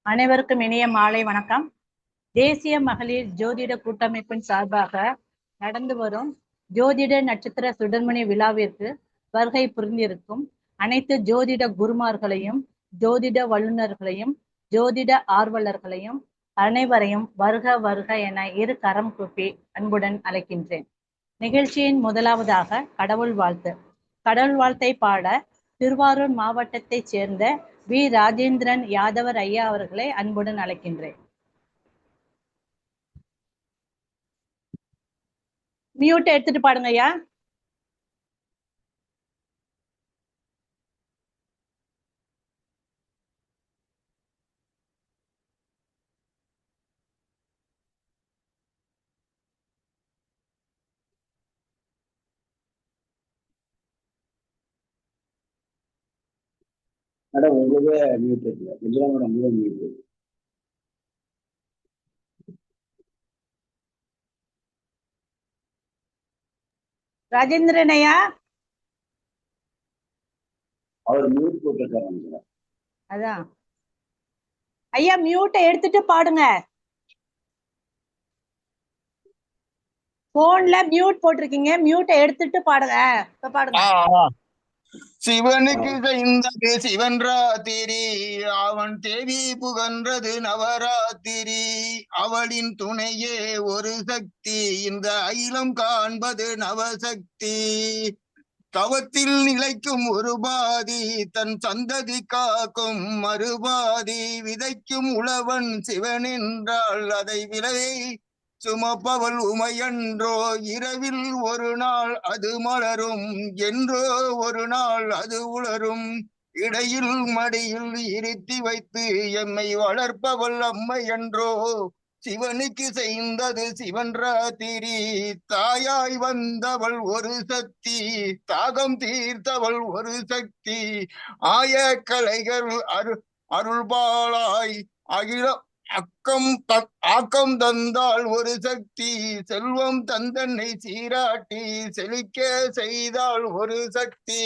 அனைவருக்கும் இனிய மாலை வணக்கம். தேசிய மகளிர் ஜோதிட கூட்டமைப்பின் சார்பாக நடந்து வரும் ஜோதிட நட்சத்திர சுடர்மணி விழாவிற்கு வருகை புரிந்திருக்கும் அனைத்து ஜோதிட குருமார்களையும், ஜோதிட வல்லுநர்களையும், ஜோதிட ஆர்வலர்களையும் அனைவரையும் வருக வருக என இரு கரம் கூப்பி அன்புடன் அழைக்கின்றேன். நிகழ்ச்சியின் முதலாவதாக கடவுள் வாழ்த்து. கடவுள் வாழ்த்தை பாட திருவாரூர் மாவட்டத்தைச் சேர்ந்த வி ராஜேந்திரன் யாதவர் ஐயா அவர்களை அன்புடன் அழைக்கின்றேன். மியூட் எடுத்துட்டு பாடுங்க ஐயா. மேடம் உங்களுக்கே மியூட் இருக்குல்ல, கொஞ்சம் மேடம் உங்களுக்கு மியூட் இருக்கு. ராஜேந்திரன் ஐயா அவர் மியூட் போட்டிருக்காரு. அதான் ஐயா மியூட்டை எடுத்துட்டு பாடுங்க. போன்ல மியூட் போட்டிருக்கீங்க, மியூட்டை எடுத்துட்டு பாடுங்க. இப்ப பாடுங்க. சிவனுக்கு செய்தது சிவன் ராத்திரி, அவன் தேவி புகன்றது நவராத்திரி. அவளின் துணையே ஒரு சக்தி, இந்த அகிலம் காண்பது நவசக்தி. தவத்தில் நிலைக்கும் ஒரு பாதி, தன் சந்ததி காக்கும் மறுபாதி. விதைக்கும் உழவன் சிவன் என்றால் அதை விளைவை சுமப்பவள் உமையன்றோ. இரவில் ஒரு நாள் அது மலரும், என்றோ ஒரு நாள் அது உலரும். இடையில் மடியில் இருத்தி வைத்து எம்மை வளர்ப்பவள் அம்மை என்றோ. சிவனுக்கு செய்தது சிவன் ராத்திரி, தாயாய் வந்தவள் ஒரு சக்தி, தாகம் தீர்த்தவள் ஒரு சக்தி. ஆய கலைகள் அருள்பாலாய் அகில ஆக்கம் தந்தாள் ஒரு சக்தி. செல்வம் தந்தன்னை சீராட்டி செழிக்க செய்தாள் ஒரு சக்தி.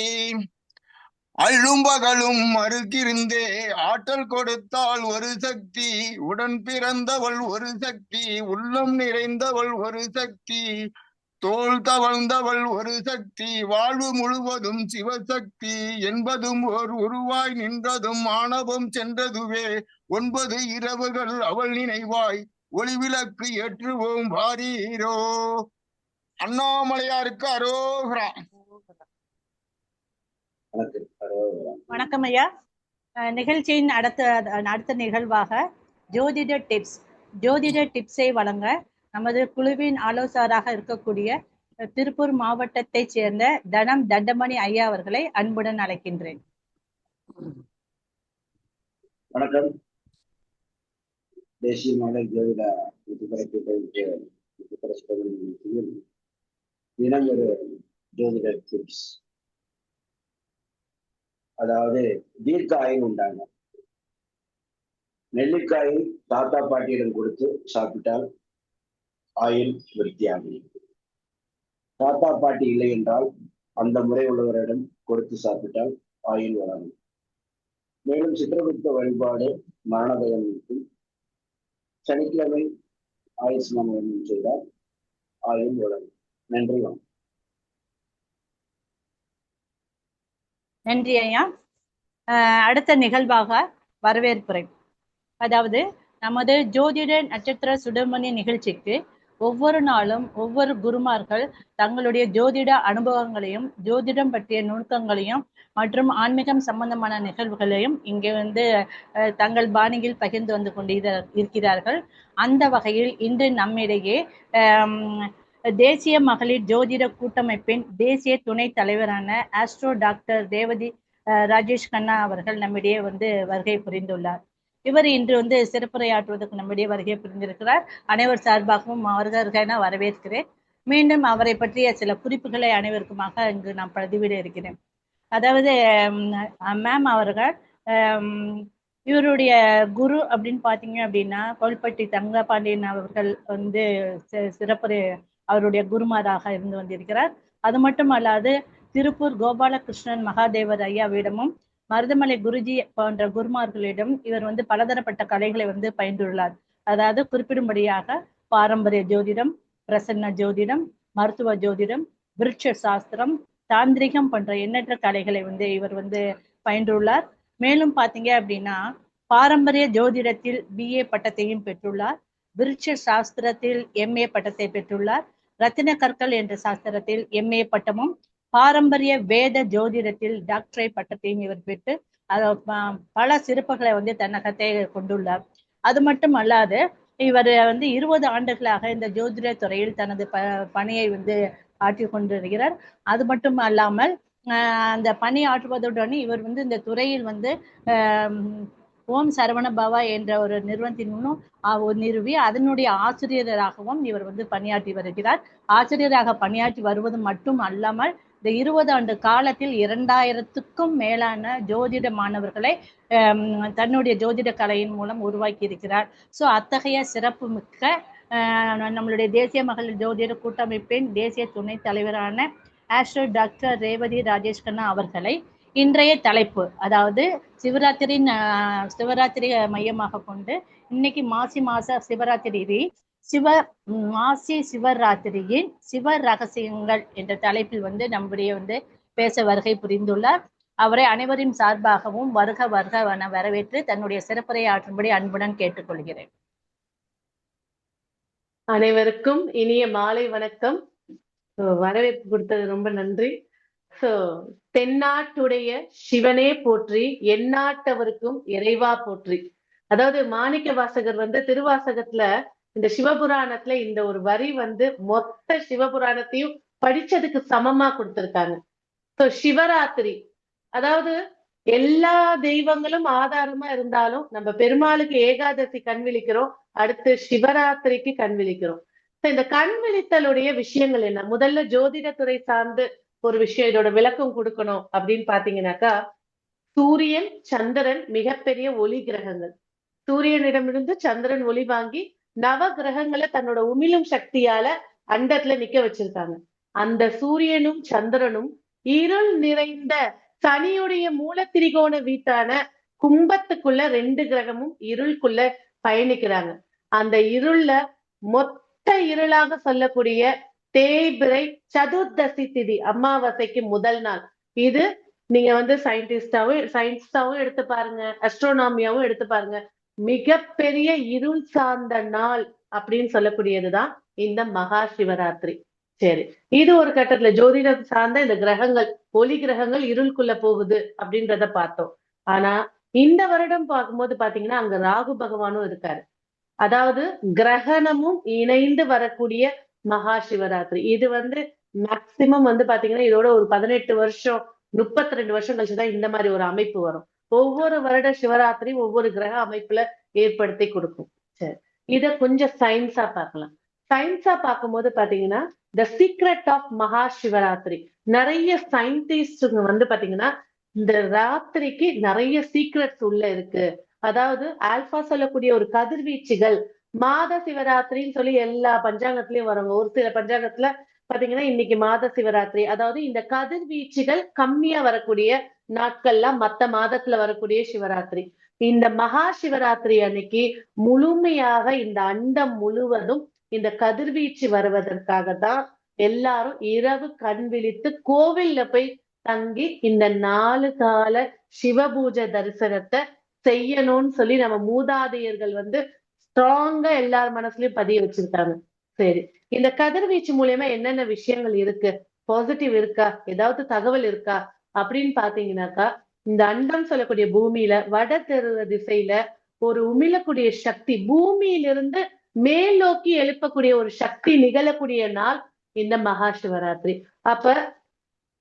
அள்ளும் பகலும் மறுக்கிருந்தே ஆற்றல் கொடுத்தாள் ஒரு சக்தி. உடன் பிறந்தவள் ஒரு சக்தி, உள்ளம் நிறைந்தவள் ஒரு சக்தி. தோல் தவழ்ந்தவள் ஒரு சக்தி, வாழ்வு முழுவதும் சிவசக்தி. என்பதும் ஓர் உருவாய் நின்றதும் ஆணவம் சென்றதுவே. 9 இரவுகள் அவள் நினைவாய் ஒளிவிளக்கு ஏற்றுவோம் வாரீரோ. அண்ணாமலையாருக்கு அரோகரா. வணக்கம் ஐயா. நிகழ்ச்சியின் அடுத்த நிகழ்வாக ஜோதிட டிப்ஸை வழங்க நமது குழுவின் ஆலோசகராக இருக்கக்கூடிய திருப்பூர் மாவட்டத்தைச் சேர்ந்த தனம் தண்டமணி ஐயா அவர்களை அன்புடன் அழைக்கின்றேன். வணக்கம். தேசிய மகளிர் ஜோதிட தினம் ஒரு ஜோதிட டிப்ஸ். அதாவது தீர்க்க ஆயுள் உண்டாங்க. நெல்லிக்காயை தாத்தா பாட்டியிடம் கொடுத்து சாப்பிட்டால் ஆயுள் விருத்தியாகும். தாத்தா பாட்டி இல்லை என்றால் அந்த முறை உள்ளவரிடம் கொடுத்து சாப்பிட்டால் ஆயுள் வளரும். மேலும் சித்திரகுப்த வழிபாடு மரணபயம் இருக்கும். சனிக்கிழமை ஆயுள் ஸ்நானம் செய்தால் ஆயுள் வளரும். நன்றி. நன்றி ஐயா. அடுத்த நிகழ்வாக வரவேற்புரை. அதாவது நமது ஜோதிட நட்சத்திர சுடர்மணி நிகழ்ச்சிக்கு ஒவ்வொரு நாளும் ஒவ்வொரு குருமார்கள் தங்களுடைய ஜோதிட அனுபவங்களையும், ஜோதிடம் பற்றிய நுணுக்கங்களையும் மற்றும் ஆன்மீகம் சம்பந்தமான நிகழ்வுகளையும் இங்கே தங்கள் பாணியில் பகிர்ந்து வந்து கொண்டு இருக்கிறார்கள். அந்த வகையில் இன்று நம்மிடையே தேசிய மகளிர் ஜோதிட கூட்டமைப்பின் தேசிய துணை தலைவரான ஆஸ்ட்ரோ டாக்டர் ரேவதி ராஜேஷ் கண்ணா அவர்கள் நம்மிடையே வருகை புரிந்துள்ளார். இவர் இன்று சிறப்புரையாற்றுவதற்கு நம்மிடையே வருகை புரிந்திருக்கிறார். அனைவர் சார்பாகவும் வருக வரவேற்கிறேன். மீண்டும் அவரை பற்றிய சில குறிப்புகளை அனைவருக்குமாக இங்கு நான் பதிவிட இருக்கிறேன். அதாவது மேம் அவர்கள் இவருடைய குரு அப்படின்னு பார்த்தீங்க அப்படின்னா கோல்பட்டி தங்கபாண்டியன் அவர்கள் சிறப்புரை அவருடைய குருமாராக இருந்து வந்திருக்கிறார். அது மட்டும் அல்லாது திருப்பூர் கோபாலகிருஷ்ணன் மகாதேவர் ஐயாவிடமும் மருதமலை குருஜி போன்ற குருமார்களிடம் இவர் வந்து பலதரப்பட்ட கலைகளை வந்து பயின்றுள்ளார். அதாவது குறிப்பிடும்படியாக பாரம்பரிய ஜோதிடம், பிரசன்ன ஜோதிடம், மருத்துவ ஜோதிடம், விருட்ச சாஸ்திரம், தாந்திரிகம் போன்ற எண்ணற்ற கலைகளை வந்து இவர் வந்து பயின்றுள்ளார். மேலும் பாத்தீங்க அப்படின்னா பாரம்பரிய ஜோதிடத்தில் BA பட்டத்தையும் பெற்றுள்ளார். விருட்ச சாஸ்திரத்தில் MA பட்டத்தை பெற்றுள்ளார். ரத்தின கற்கள் என்ற சாஸ்திரத்தில் MA பட்டமும், பாரம்பரிய வேத ஜோதிடத்தில் டாக்டரேட் பட்டத்தையும் இவர் பெற்று பல சிறப்புகளை வந்து தன்னகத்தை கொண்டுள்ளார். அது மட்டும் அல்லாது இவர் வந்து 20 ஆண்டுகளாக இந்த ஜோதிட துறையில் தனது பணியை வந்து ஆற்றி கொண்டிருக்கிறார். அது மட்டும் அல்லாமல் அந்த பணி ஆற்றுவதுடன் இவர் வந்து இந்த துறையில் வந்து ஓம் சரவண பவா என்ற ஒரு நிறுவனத்தின் நிறுவி அதனுடைய ஆசிரியராகவும் இவர் வந்து பணியாற்றி வருகிறார். ஆசிரியராக பணியாற்றி வருவது மட்டும் அல்லாமல் இந்த 20 ஆண்டு காலத்தில் 2000க்கும் மேலான ஜோதிட மாணவர்களை தன்னுடைய ஜோதிட கலையின் மூலம் உருவாக்கி இருக்கிறார். ஸோ அத்தகைய சிறப்பு மிக்க நம்மளுடைய தேசிய மகளிர் ஜோதிட கூட்டமைப்பின் தேசிய துணைத் தலைவரான ஆஸ்ட்ரோ டாக்டர் ரேவதி ராஜேஷ் கண்ணா அவர்களை இன்றைய தலைப்பு, அதாவது சிவராத்திரி மையமாக கொண்டு இன்னைக்கு மாசி சிவராத்திரி மாசி சிவராத்திரியின் சிவ ரகசியங்கள் என்ற தலைப்பில் வந்து நம்முடைய வந்து பேச வருகை புரிந்துள்ளார். அவரை அனைவரின் சார்பாகவும் வருக வருக வரவேற்று தன்னுடைய சிறப்புரை ஆற்றும்படி அன்புடன் கேட்டுக்கொள்கிறேன். அனைவருக்கும் இனிய மாலை வணக்கம். வரவேற்பு கொடுத்தது ரொம்ப நன்றி. தென்னாட்டுடைய சிவனே போற்றி, எந்நாட்டவருக்கும் இறைவா போற்றி. அதாவது மாணிக்க வாசகர் வந்து திருவாசகத்துல இந்த சிவபுராணத்துல இந்த ஒரு வரி வந்து மொத்த சிவபுராணத்தையும் படிச்சதுக்கு சமமா கொடுத்திருக்காங்க. சிவராத்திரி, அதாவது எல்லா தெய்வங்களும் ஆதாரமா இருந்தாலும் நம்ம பெருமாளுக்கு ஏகாதசி கண் விழிக்கிறோம், அடுத்து சிவராத்திரிக்கு கண் விழிக்கிறோம். இந்த கண் விழித்தலுடைய விஷயங்கள் என்ன? முதல்ல ஜோதிடத்துறை சார்ந்து ஒரு விஷயம் இதோட விளக்கம் கொடுக்கணும் அப்படின்னு பாத்தீங்கன்னாக்கா, சூரியன் சந்திரன் மிகப்பெரிய ஒளி கிரகங்கள். சூரியனிடமிருந்து சந்திரன் ஒளி வாங்கி நவ கிரகங்களை தன்னோட உமிழும் சக்தியால அண்டத்துல நிக்க வச்சிருக்காங்க. அந்த சூரியனும் சந்திரனும் இருள் நிறைந்த சனியுடைய மூலத்திரிகோண வீட்டான கும்பத்துக்குள்ள 2 கிரகமும் இருளுக்குள்ள பயணிக்கிறாங்க. அந்த இருள்ல மொத்த இருளாக சொல்லக்கூடிய தேய்பிறை சதுர்தசி திதி அமாவாசைக்கு முதல் நாள். இது நீங்க வந்து சயின்ஸாவும் எடுத்து பாருங்க, அஸ்ட்ரோனாமியாவும் எடுத்து பாருங்க, மிகப்பெரிய இருள் சார்ந்த நாள் அப்படின்னு சொல்லக்கூடியதுதான் இந்த மகா சிவராத்திரி. சரி, இது ஒரு கட்டத்துல ஜோதிடம் சார்ந்த இந்த கிரகங்கள், ஒளி கிரகங்கள் இருளுக்குள்ள போகுது அப்படின்றத பார்த்தோம். ஆனா இந்த வருடம் பார்க்கும்போது பாத்தீங்கன்னா அங்க ராகு பகவானும் இருக்காரு. அதாவது கிரகணமும் இணைந்து வரக்கூடிய மகா சிவராத்திரி. இது வந்து மேக்சிமம் வந்து பாத்தீங்கன்னா இதோட ஒரு 18 வருஷம் 32 வருஷம் கழிச்சுதான் இந்த மாதிரி ஒரு அமைப்பு வரும். ஒவ்வொரு வருட சிவராத்திரி ஒவ்வொரு கிரக அமைப்புல ஏற்படுத்தி கொடுக்கும். சரி, இத கொஞ்சம் சயின்ஸா பார்க்கலாம். சயின்ஸா பார்க்கும்போது பாத்தீங்கன்னா த சீக்ரெட் ஆஃப் மகா சிவராத்திரி, நிறைய சயின்டிஸ்டுங்க வந்து பாத்தீங்கன்னா இந்த ராத்திரிக்கு நிறைய சீக்ரெட்ஸ் உள்ள இருக்கு. அதாவது ஆல்பா சொல்லக்கூடிய ஒரு கதிர்வீச்சுகள் மாத சிவராத்திரின்னு சொல்லி எல்லா பஞ்சாங்கத்திலயும் வருங்க. ஒரு சில பஞ்சாங்கத்துல பாத்தீங்கன்னா இன்னைக்கு மாத சிவராத்திரி, அதாவது இந்த கதிர்வீச்சுகள் கம்மியா வரக்கூடிய நாட்கள்லாம் மத்த மாதத்துல வரக்கூடிய சிவராத்திரி. இந்த மகா சிவராத்திரி அன்னைக்கு முழுமையாக இந்த அண்டம் முழுவதும் இந்த கதிர்வீச்சு வருவதற்காக தான் எல்லாரும் இரவு கண் விழித்து கோவில்ல போய் தங்கி இந்த 4 கால சிவபூஜை தரிசனத்தை செய்யணும்னு சொல்லி நம்ம மூதாதையர்கள் வந்து ஸ்ட்ராங்கா எல்லார் மனசுலயும் பதிய வச்சிருக்காங்க. சரி, இந்த கதிர்வீச்சு மூலியமா என்னென்ன விஷயங்கள் இருக்கு, பாசிட்டிவ் இருக்கா, ஏதாவது தகவல் இருக்கா அப்படின்னு பாத்தீங்கன்னாக்கா, இந்த அண்டம் சொல்லக்கூடிய பூமியில வட தெரு திசையில ஒரு உமிழக்கூடிய சக்தி, பூமியிலிருந்து மேல் நோக்கி எழுப்பக்கூடிய ஒரு சக்தி நிகழக்கூடிய நாள் இந்த மகா சிவராத்திரி. அப்ப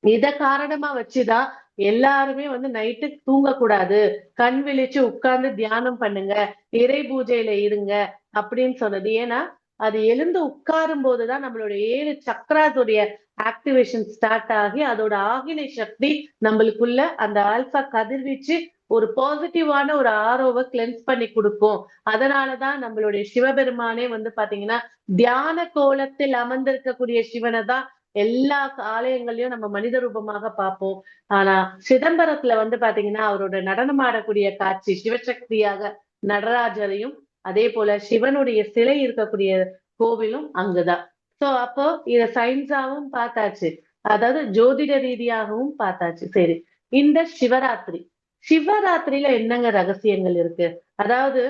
இத காரணமா வச்சுதான் எல்லாருமே வந்து நைட்டு தூங்கக்கூடாது, கண் விழிச்சு உட்கார்ந்து தியானம் பண்ணுங்க, இறை பூஜையில இருங்க அப்படின்னு சொன்னது. ஏன்னா அது எழுந்து உட்காரும் போதுதான் நம்மளுடைய 7 சக்கராத்துடைய ஆக்டிவேஷன் ஸ்டார்ட் ஆகி அதோட ஆகினை சக்தி நம்மளுக்குள்ள அந்த ஆல்பா கதிர்வீச்சு ஒரு பாசிட்டிவான ஒரு ஆரோவை கிளென்ஸ் பண்ணி கொடுக்கும். அதனாலதான் நம்மளுடைய சிவபெருமானே வந்து பாத்தீங்கன்னா தியான கோலத்தில் அமர்ந்திருக்கக்கூடிய சிவனை தான் எல்லா ஆலயங்களையும் நம்ம மனித ரூபமாக பார்ப்போம். ஆனா சிதம்பரத்துல வந்து பாத்தீங்கன்னா அவரோட நடனமாடக்கூடிய காட்சி சிவசக்தியாக நடராஜரையும், அதே போல சிவனுடைய சிலை இருக்கக்கூடிய கோவிலும் அங்குதான். சோ அப்போ இத சயின்ஸாவும் பார்த்தாச்சு, அதாவது ஜோதிட ரீதியாகவும் பார்த்தாச்சு. சரி, இந்த சிவராத்திரியில என்னங்க ரகசியங்கள் இருக்கு? அதாவது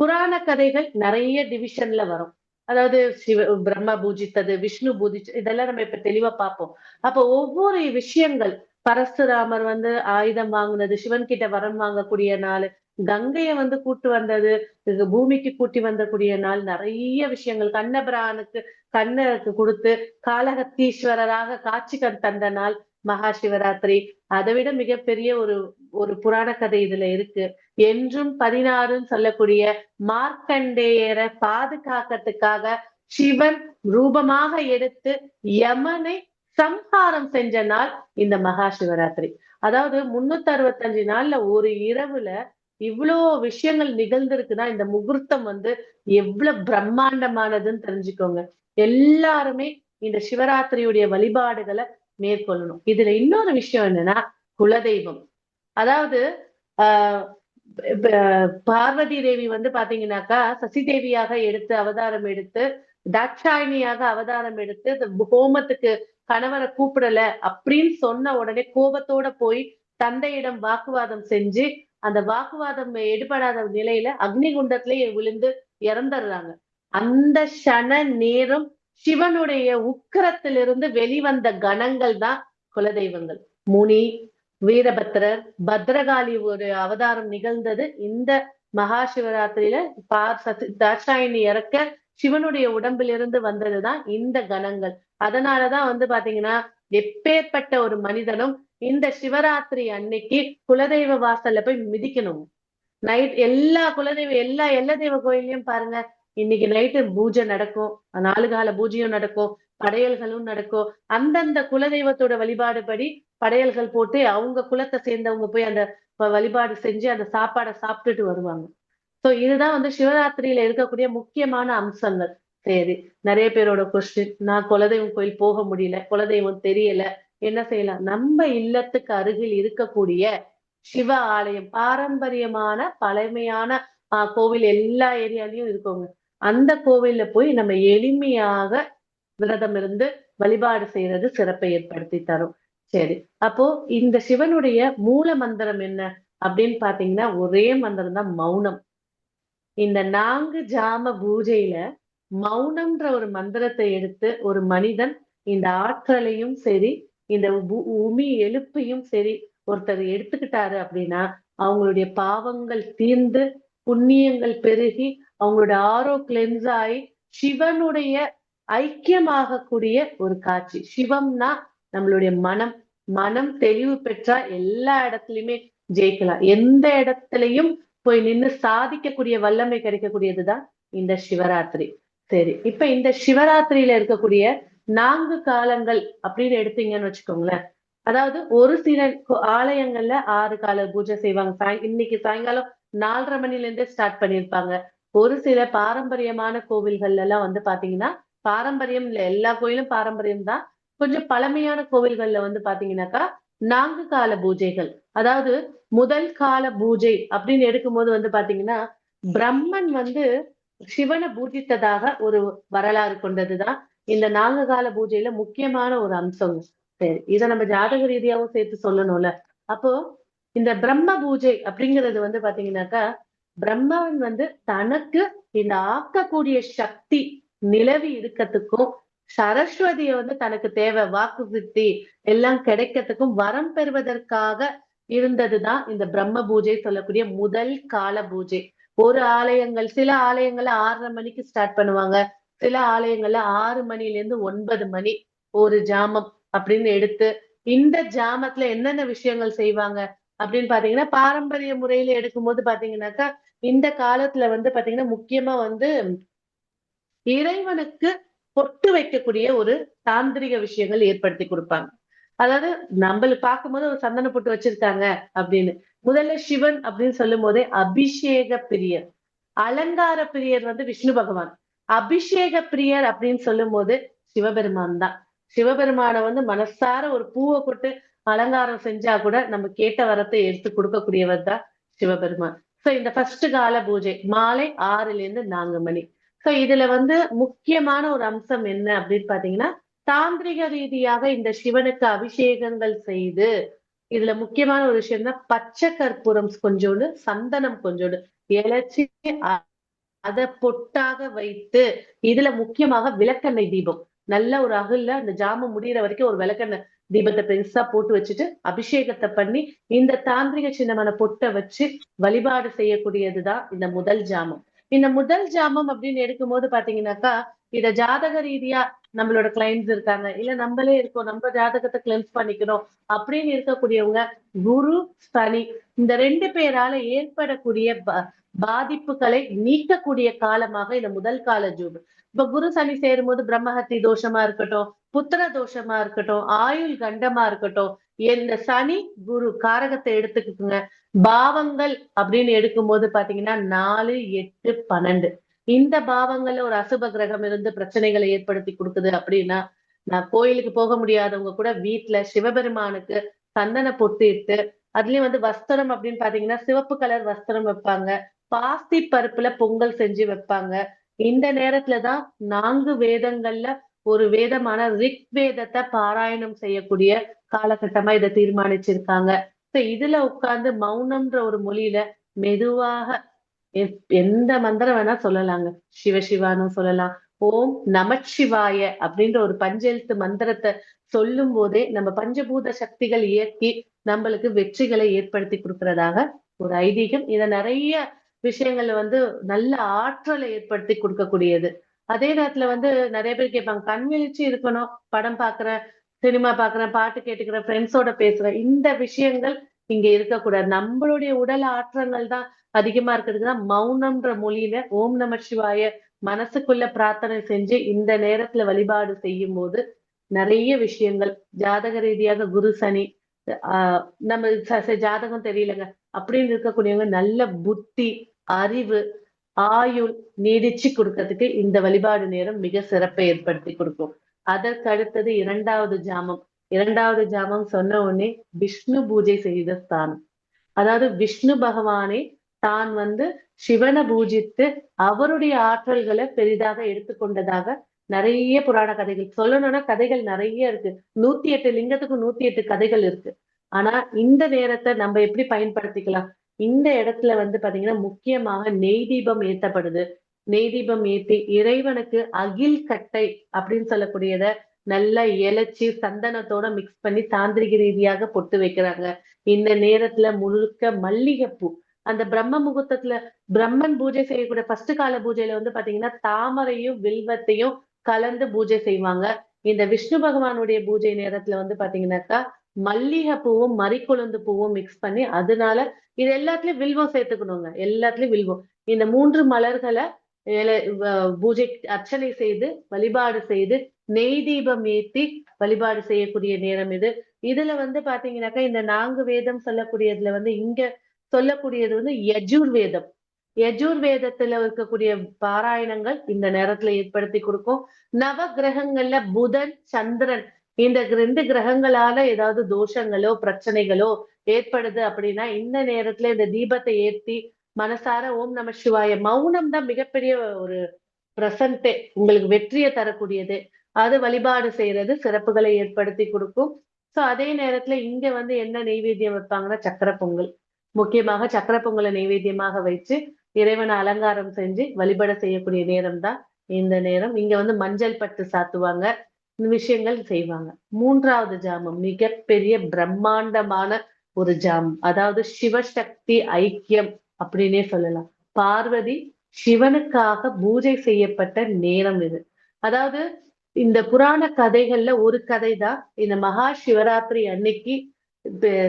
புராண கதைகள் நிறைய டிவிஷன்ல வரும். அதாவது பிரம்மா பூஜித்தது, விஷ்ணு பூஜிச்சு, இதெல்லாம் நம்ம இப்ப தெளிவா பார்ப்போம். அப்ப ஒவ்வொரு விஷயங்கள், பரசுராமர் வந்து ஆயுதம் வாங்குனது, சிவன் கிட்ட வரம் வாங்கக்கூடிய நாள், கங்கைய வந்து கூட்டு வந்தது, பூமிக்கு கூட்டி வந்தக்கூடிய நாள், நிறைய விஷயங்கள், கண்ணபிரானுக்கு கண்ணனுக்கு கொடுத்து காளஹத்தீஸ்வரராக காட்சி தந்த நாள் மகா சிவராத்திரி. அதை விட மிகப்பெரிய ஒரு ஒரு புராண கதை இதுல இருக்கு. என்றும் 16ன்னு சொல்லக்கூடிய மார்க்கண்டேயரை பாதுகாக்கிறதுக்காக சிவன் ரூபமாக எடுத்து யமனை சம்ஹாரம் செஞ்ச நாள் இந்த மகா சிவராத்திரி. அதாவது 365 நாள்ல ஒரு இரவுல இவ்வளோ விஷயங்கள் நிகழ்ந்திருக்குன்னா இந்த முகூர்த்தம் வந்து எவ்வளவு பிரம்மாண்டமானதுன்னு தெரிஞ்சுக்கோங்க. எல்லாருமே இந்த சிவராத்திரியுடைய வழிபாடுகளை மேற்கொள்ளணும். இதுல இன்னொரு விஷயம் என்னன்னா குலதெய்வம். அதாவது ஆஹ் பார்வதி தேவி வந்து பாத்தீங்கன்னாக்கா சசி தேவியாக எடுத்து அவதாரம் எடுத்து, தாட்சாயினியாக அவதாரம் எடுத்து, இந்த ஹோமத்துக்கு கணவரை கூப்பிடல அப்படின்னு சொன்ன உடனே கோபத்தோட போய் தந்தையிடம் வாக்குவாதம் செஞ்சு, அந்த வாக்குவாதம் எடுபடாத நிலையில அக்னிகுண்டத்திலேயே விழுந்து இறந்துடுறாங்க. அந்த சன நேரம் சிவனுடைய உக்கிரத்திலிருந்து வெளிவந்த கணங்கள் தான் குலதெய்வங்கள். முனி, வீரபத்திரர், பத்ரகாளி ஒரு அவதாரம் நிகழ்ந்தது இந்த மகா சிவராத்திரியில. தாட்சாயினி இறக்க சிவனுடைய உடம்பிலிருந்து வந்ததுதான் இந்த கணங்கள். அதனாலதான் வந்து பாத்தீங்கன்னா எப்பேற்பட்ட ஒரு மனிதனும் இந்த சிவராத்திரி அன்னைக்கு குலதெய்வ வாசல்ல போய் மிதிக்கணும். நைட் எல்லா எல்லா தெய்வ கோயிலையும் பாருங்க, இன்னைக்கு நைட்டு பூஜை நடக்கும், 4 கால பூஜையும் நடக்கும், படையல்களும் நடக்கும். அந்தந்த குலதெய்வத்தோட வழிபாடு படி படையல்கள் போட்டு அவங்க குலத்தை சேர்ந்தவங்க போய் அந்த வழிபாடு செஞ்சு அந்த சாப்பாடை சாப்பிட்டுட்டு வருவாங்க. சோ இதுதான் வந்து சிவராத்திரியில இருக்கக்கூடிய முக்கியமான அம்சங்கள். சரி, நிறைய பேரோட கொஸ்டின், நான் குலதெய்வம் கோயில் போக முடியல, குலதெய்வம் தெரியல, என்ன செய்யலாம்? நம்ம இல்லத்துக்கு அருகில் இருக்கக்கூடிய சிவ ஆலயம், பாரம்பரியமான பழமையான கோவில் எல்லா ஏரியாலையும் இருக்கோங்க. அந்த கோவில்ல போய் நம்ம எளிமையாக விரதம் இருந்து வழிபாடு செய்யறது சிறப்பை ஏற்படுத்தி தரும். சரி, அப்போ இந்த சிவனுடைய மூல மந்திரம் என்ன அப்படின்னு பாத்தீங்கன்னா ஒரே மந்திரம் தான், மௌனம். இந்த 4 ஜாம பூஜையில மௌனம்ன்ற ஒரு மந்திரத்தை எடுத்து ஒரு மனிதன் இந்த ஆற்றலையும் சரி, இந்த உமி எழுப்பையும் சரி ஒருத்தர் எடுத்துக்கிட்டாரு அப்படின்னா அவங்களுடைய பாவங்கள் தீர்ந்து புண்ணியங்கள் பெருகி அவங்களோட ஆரோ கிளென்ஸ் ஆகி சிவனுடைய ஐக்கியமாகக்கூடிய ஒரு காட்சி. சிவம்னா நம்மளுடைய மனம் தெளிவு பெற்றா எல்லா இடத்துலயுமே ஜெயிக்கலாம். எந்த இடத்துலயும் போய் நின்று சாதிக்கக்கூடிய வல்லமை கிடைக்கக்கூடியதுதான் இந்த சிவராத்திரி. சரி, இப்ப இந்த சிவராத்திரியில இருக்கக்கூடிய 4 காலங்கள் அப்படின்னு எடுத்தீங்கன்னு வச்சுக்கோங்களேன். அதாவது ஒரு சில ஆலயங்கள்ல 6 கால பூஜை செய்வாங்க. இன்னைக்கு சாயங்காலம் 4:30 மணில இருந்தே ஸ்டார்ட் பண்ணிருப்பாங்க. ஒரு சில பாரம்பரியமான கோவில்கள்ல எல்லாம் வந்து பாத்தீங்கன்னா, பாரம்பரியம் இல்ல, எல்லா கோயிலும் பாரம்பரியம் தான், கொஞ்சம் பழமையான கோவில்கள்ல வந்து பாத்தீங்கன்னாக்கா 4 கால பூஜைகள். அதாவது முதல் கால பூஜை அப்படின்னு எடுக்கும்போது வந்து பாத்தீங்கன்னா பிரம்மன் வந்து சிவனை பூஜித்ததாக ஒரு வரலாறு கொண்டதுதான் இந்த 4 கால பூஜையில முக்கியமான ஒரு அம்சம். சரி, இதை நம்ம ஜாதக ரீதியாவும் சேர்த்து சொல்லணும்ல. அப்போ இந்த பிரம்ம பூஜை அப்படிங்கிறது வந்து பாத்தீங்கன்னாக்கா பிரம்மன் வந்து தனக்கு இந்த ஆக்கக்கூடிய சக்தி நிலவி இருக்கத்துக்கும், சரஸ்வதியை வந்து தனக்கு தேவை வாக்கு சித்தி எல்லாம் கிடைக்கிறதுக்கும் வரம் பெறுவதற்காக இருந்ததுதான் இந்த பிரம்ம பூஜை சொல்லக்கூடிய முதல் கால பூஜை. ஒரு ஆலயங்கள், சில ஆலயங்கள்ல 6:30 மணிக்கு ஸ்டார்ட் பண்ணுவாங்க, சில ஆலயங்கள்ல 6 மணில இருந்து 9 மணி ஒரு ஜாமம் அப்படின்னு எடுத்து, இந்த ஜாமத்துல என்னென்ன விஷயங்கள் செய்வாங்க அப்படின்னு பாத்தீங்கன்னா பாரம்பரிய முறையில எடுக்கும்போது பாத்தீங்கன்னாக்கா இந்த காலத்துல வந்து பாத்தீங்கன்னா முக்கியமா வந்து இறைவனுக்கு பொட்டு வைக்கக்கூடிய ஒரு தாந்திரிக விஷயங்கள் ஏற்படுத்தி கொடுப்பாங்க. அதாவது நம்மளுக்கு பார்க்கும்போது ஒரு சந்தன பொட்டு வச்சிருக்காங்க அப்படின்னு. முதல்ல சிவன் அப்படின்னு சொல்லும் போதே அபிஷேக பிரியர், அலங்கார பிரியர் வந்து விஷ்ணு பகவான், அபிஷேக பிரியர் அப்படின்னு சொல்லும் போது சிவபெருமான் தான். சிவபெருமான வந்து மனசார ஒரு பூவை கொட்டு அலங்காரம் செஞ்சா கூட நம்ம கேட்ட வரத்தை எடுத்து கொடுக்கக்கூடியவர் தான் சிவபெருமான். சோ இந்த ஃபர்ஸ்ட் கால பூஜை மாலை 6 to 4 மணி. சோ இதுல வந்து முக்கியமான ஒரு அம்சம் என்ன அப்படின்னு பாத்தீங்கன்னா, தாந்திரிக ரீதியாக இந்த சிவனுக்கு அபிஷேகங்கள் செய்து, இதுல முக்கியமான ஒரு விஷயம் தான் பச்சை கற்பூரம் கொஞ்சோண்டு, சந்தனம் கொஞ்சோண்டு, இலைச்சி அத பொட்டாக வைத்து, இதுல முக்கியமாக விளக்கெண்ணெய் தீபம் நல்ல ஒரு அகல்ல அந்த ஜாமம் முடியிற வரைக்கும் ஒரு விளக்கெண்ணெய் தீபத்தை பெருசா போட்டு வச்சுட்டு அபிஷேகத்தை பண்ணி இந்த தாந்திரிக சின்னமான பொட்டை வச்சு வழிபாடு செய்யக்கூடியதுதான் இந்த முதல் ஜாமம். இந்த முதல் ஜாமம் அப்படின்னு எடுக்கும் போது பாத்தீங்கன்னாக்கா, இத ஜாதக ரீதியா நம்மளோட கிளைண்ட்ஸ் இருக்காங்க, இல்ல நம்மளே இருக்கோம், நம்ம ஜாதகத்தை கிளென்ஸ் பண்ணிக்கணும் அப்படின்னு இருக்கக்கூடியவங்க, குரு சனி இந்த 2 பேரால ஏற்படக்கூடிய பாதிப்புகளை நீக்கக்கூடிய காலமாக இந்த முதல் கால ஜூப். இப்ப குரு சனி சேரும்போது பிரம்மஹத்தி தோஷமா இருக்கட்டும், புத்திர தோஷமா இருக்கட்டும், ஆயுள் கண்டமா இருக்கட்டும், இந்த சனி குரு காரகத்தை எடுத்துக்குங்க. பாவங்கள் அப்படின்னு எடுக்கும்போது பாத்தீங்கன்னா 4, 8, 12 இந்த பாவங்கள்ல ஒரு அசுப கிரகம் இருந்து பிரச்சனைகளை ஏற்படுத்தி கொடுக்குது அப்படின்னா, நான் கோயிலுக்கு போக முடியாதவங்க கூட வீட்டுல சிவபெருமானுக்கு சந்தன பொட்டு இட்டு, அதுலயும் வந்து வஸ்திரம் அப்படின்னு பாத்தீங்கன்னா சிவப்பு கலர் வஸ்திரம் வைப்பாங்க, பாசி பருப்புல பொங்கல் செஞ்சு வைப்பாங்க. இந்த நேரத்துலதான் 4 வேதங்கள்ல ஒரு வேதமான ரிக் வேதத்தை பாராயணம் செய்யக்கூடிய காலகட்டமா இதை தீர்மானிச்சிருக்காங்க. இதுல உட்கார்ந்து மௌனம்ன்ற ஒரு மொழியில மெதுவாக எந்த மந்திரம் வேணா சொல்லலாங்க. சிவசிவான்னு சொல்லலாம், ஓம் நமச்சிவாய அப்படின்ற ஒரு பஞ்செழுத்து மந்திரத்தை சொல்லும் போதே நம்ம பஞ்சபூத சக்திகள் இயக்கி நம்மளுக்கு வெற்றிகளை ஏற்படுத்தி கொடுக்கறதாக ஒரு ஐதீகம். இத நிறைய விஷயங்கள்ல வந்து நல்ல ஆற்றலை ஏற்படுத்தி கொடுக்கக்கூடியது. அதே நேரத்துல வந்து நிறைய பேர் கேட்பாங்க, கண் விழிச்சு இருக்கணும், படம் பாக்குறேன், சினிமா பாக்குறேன், பாட்டு கேட்டுக்கிறேன், ஃப்ரெண்ட்ஸோட பேசுறேன், இந்த விஷயங்கள் இங்க இருக்கக்கூடாது. நம்மளுடைய உடல் ஆற்றங்கள் தான் அதிகமா இருக்கிறதுதான் மௌனம்ன்ற மொழியில ஓம் நம சிவாய மனசுக்குள்ள பிரார்த்தனை செஞ்சு இந்த நேரத்துல வழிபாடு செய்யும் போது நிறைய விஷயங்கள் ஜாதக ரீதியாக குரு சனி நம்ம ஜாதகம் தெரியலங்க அப்படின்னு இருக்கக்கூடியவங்க நல்ல புத்தி அறிவு ஆயுள் நீடிச்சு கொடுக்கறதுக்கு இந்த வழிபாடு நேரம் மிக சிறப்பை ஏற்படுத்தி கொடுக்கும். அதற்கு அடுத்தது 2வது ஜாமம். 2வது ஜாமம் சொன்ன உடனே விஷ்ணு பூஜை செய்த ஸ்தானம். அதாவது விஷ்ணு பகவானே தான் வந்து சிவனை பூஜித்து அவருடைய ஆற்றல்களை பெரிதாக எடுத்துக்கொண்டதாக நிறைய புராண கதைகள் சொல்லணும்னா கதைகள் நிறைய இருக்கு. 108 லிங்கத்துக்கும் 108 கதைகள் இருக்கு. ஆனா இந்த நேரத்தை நம்ம எப்படி பயன்படுத்திக்கலாம்? இந்த இடத்துல வந்து பாத்தீங்கன்னா முக்கியமாக நெய் தீபம் ஏத்தப்படுது. நெய் தீபம் ஏத்தி இறைவனுக்கு அகில் கட்டை அப்படின்னு சொல்லக்கூடியத நல்லா இலைச்சி சந்தனத்தோட மிக்ஸ் பண்ணி தாந்திரிக ரீதியாக பொட்டு வைக்கிறாங்க. இந்த நேரத்துல முழுக்க மல்லிகைப்பூ, அந்த பிரம்ம முகூர்த்தத்துல பிரம்மன் பூஜை செய்யக்கூடிய ஃபர்ஸ்ட் கால பூஜையில வந்து பாத்தீங்கன்னா தாமரையும் வில்வத்தையும் கலந்து பூஜை செய்வாங்க. இந்த விஷ்ணு பகவானுடைய பூஜை நேரத்துல வந்து பாத்தீங்கன்னாக்கா மல்லிகை பூவும் மறிக்குழுந்து பூவும் மிக்ஸ் பண்ணி, அதனால இது எல்லாத்துலயும் வில்வம் சேர்த்துக்கணுங்க. எல்லாத்துலயும் வில்வம். இந்த 3 மலர்களை பூஜை அர்ச்சனை செய்து வழிபாடு செய்து நெய் தீபம் ஏத்தி வழிபாடு செய்யக்கூடிய நேரம் இது. இதுல வந்து பாத்தீங்கன்னாக்கா இந்த 4 வேதம் சொல்லக்கூடியதுல வந்து இங்க சொல்லக்கூடியது வந்து யஜுர் வேதம். யஜுர் வேதத்துல இருக்கக்கூடிய பாராயணங்கள் இந்த நேரத்துல ஏற்படுத்தி கொடுக்கும். நவ கிரகங்கள்ல புதன் சந்திரன் இந்த 2 கிரகங்களால ஏதாவது தோஷங்களோ பிரச்சனைகளோ ஏற்படுது அப்படின்னா இந்த நேரத்துல இந்த தீபத்தை ஏற்றி மனசார ஓம் நம சிவாய மௌனம் தான் மிகப்பெரிய ஒரு பிரசன்டே, உங்களுக்கு வெற்றியை தரக்கூடியது. அது வழிபாடு செய்யறது சிறப்புகளை ஏற்படுத்தி கொடுக்கும். சோ அதே நேரத்துல இங்க வந்து என்ன நெய்வேத்தியம் வைப்பாங்கன்னா சக்கரை பொங்கல். முக்கியமாக சக்கரை பொங்கலை நைவேத்தியமாக வச்சு இறைவனை அலங்காரம் செஞ்சு வழிபட செய்யக்கூடிய நேரம் தான் இந்த நேரம். இங்க வந்து மஞ்சள் பட்டு சாத்துவாங்க, விஷயங்கள் செய்வாங்க. 3வது ஜாமம் மிகப்பெரிய பிரம்மாண்டமான ஒரு ஜாமம். அதாவது சிவசக்தி ஐக்கியம் அப்படின்னே சொல்லலாம். பார்வதி சிவனுக்காக பூஜை செய்யப்பட்ட நேரம் இது. அதாவது இந்த புராண கதைகள்ல ஒரு கதை தான் இந்த மகா சிவராத்திரி அன்னைக்கு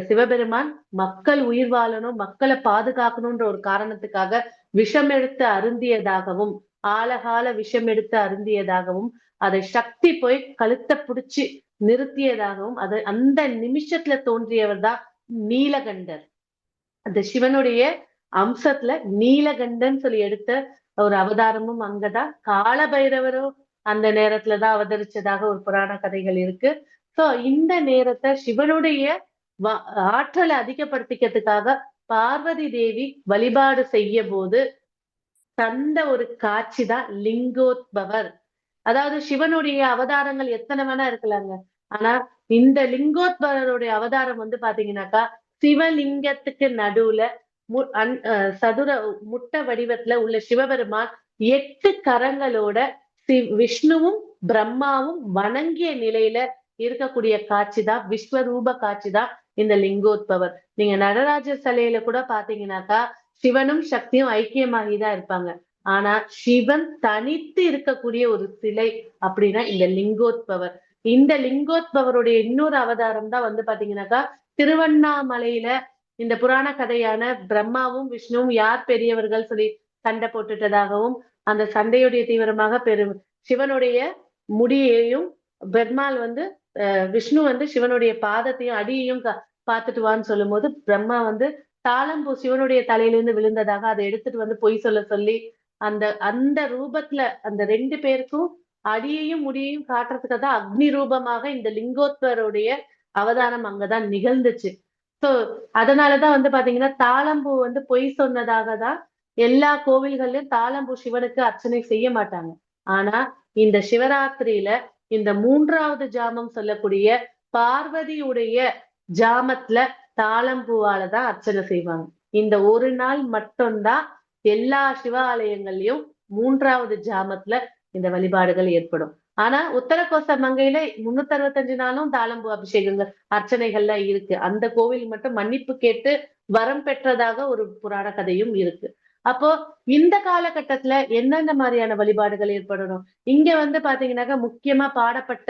சிவபெருமான் மக்கள் உயிர் வாழணும், மக்களை பாதுகாக்கணும்ன்ற ஒரு காரணத்துக்காக விஷம் எடுத்து அருந்தியதாகவும் ஆழகால விஷம் எடுத்து அருந்தியதாகவும் அதை சக்தி போய் கழுத்தை பிடிச்சு நிறுத்தியதாகவும் அது அந்த நிமிஷத்துல தோன்றியவர் தான் நீலகண்டர். அந்த சிவனுடைய அம்சத்துல நீலகண்டன் சொல்லி எடுத்த ஒரு அவதாரமும் அங்கதான். கால பைரவரோ அந்த நேரத்துலதான் அவதரிச்சதாக ஒரு புராண கதைகள் இருக்கு. சோ இந்த நேரத்தை சிவனுடைய ஆற்றலை அதிகப்படுத்திக்கிறதுக்காக பார்வதி தேவி வழிபாடு செய்ய போது தந்த ஒரு காட்சி தான் லிங்கோத்பவர். அதாவது சிவனுடைய அவதாரங்கள் எத்தனை வேணா இருக்கலாங்க. ஆனா இந்த லிங்கோத்பவருடைய அவதாரம் வந்து பாத்தீங்கன்னாக்கா சிவலிங்கத்துக்கு நடுவுல சதுர முட்டை வடிவத்துல உள்ள சிவபெருமான் 8 கரங்களோட விஷ்ணுவும் பிரம்மாவும் வணங்கிய நிலையில இருக்கக்கூடிய காட்சி தான், விஸ்வரூப காட்சி தான் இந்த லிங்கோத்பவர். நீங்க நடராஜர் சிலையில கூட பாத்தீங்கன்னாக்கா சிவனும் சக்தியும் ஐக்கியமாகிதான் இருப்பாங்க. ஆனா சிவன் தனித்து இருக்கக்கூடிய ஒரு சிலை அப்படின்னா இந்த லிங்கோத்பவர். இந்த லிங்கோத்பவருடைய இன்னொரு அவதாரம் தான் வந்து பாத்தீங்கன்னாக்கா திருவண்ணாமலையில இந்த புராண கதையான பிரம்மாவும் விஷ்ணுவும் யார் பெரியவர்கள் சொல்லி சண்டை போட்டுட்டதாகவும், அந்த சண்டையுடைய தீவிரமாக சிவனுடைய முடியையும் பெருமாள் வந்து விஷ்ணு வந்து சிவனுடைய பாதத்தையும் அடியையும் பார்த்துட்டு வான்னு சொல்லும் போது பிரம்மா வந்து தாளம்பூ சிவனுடைய தலையிலிருந்து விழுந்ததாக அதை எடுத்துட்டு வந்து பொய் சொல்லி அந்த அந்த ரூபத்துல அந்த 2 பேருக்கும் அடியையும் முடியையும் காட்டுறதுக்கு தான் அக்னி ரூபமாக இந்த லிங்கோத்வருடைய அவதாரம் அங்கதான் நிகழ்ந்துச்சு. சோ அதனாலதான் வந்து பாத்தீங்கன்னா தாளம்பூ வந்து பொய் சொன்னதாக தான் எல்லா கோவில்கள்லயும் தாளம்பூ சிவனுக்கு அர்ச்சனை செய்ய மாட்டாங்க. ஆனா இந்த சிவராத்திரியில இந்த 3வது ஜாமம் சொல்லக்கூடிய பார்வதியுடைய ஜாமத்துல தாளம்பூவாலதான் அர்ச்சனை செய்வாங்க. இந்த ஒரு நாள் மட்டும்தான் எல்லா சிவாலயங்கள்லயும் 3வது ஜாமத்துல இந்த வழிபாடுகள் ஏற்படும். ஆனா உத்தரகோச மங்கையில 365 நாளும் தாளம்பூ அபிஷேகங்கள் அர்ச்சனைகள்ல இருக்கு. அந்த கோவில் மட்டும் மன்னிப்பு கேட்டு வரம் பெற்றதாக ஒரு புராண கதையும் இருக்கு. அப்போ இந்த காலகட்டத்துல என்னென்ன மாதிரியான வழிபாடுகள் ஏற்படணும்? இங்க வந்து பாத்தீங்கன்னாக்கா முக்கியமா பாடப்பட்ட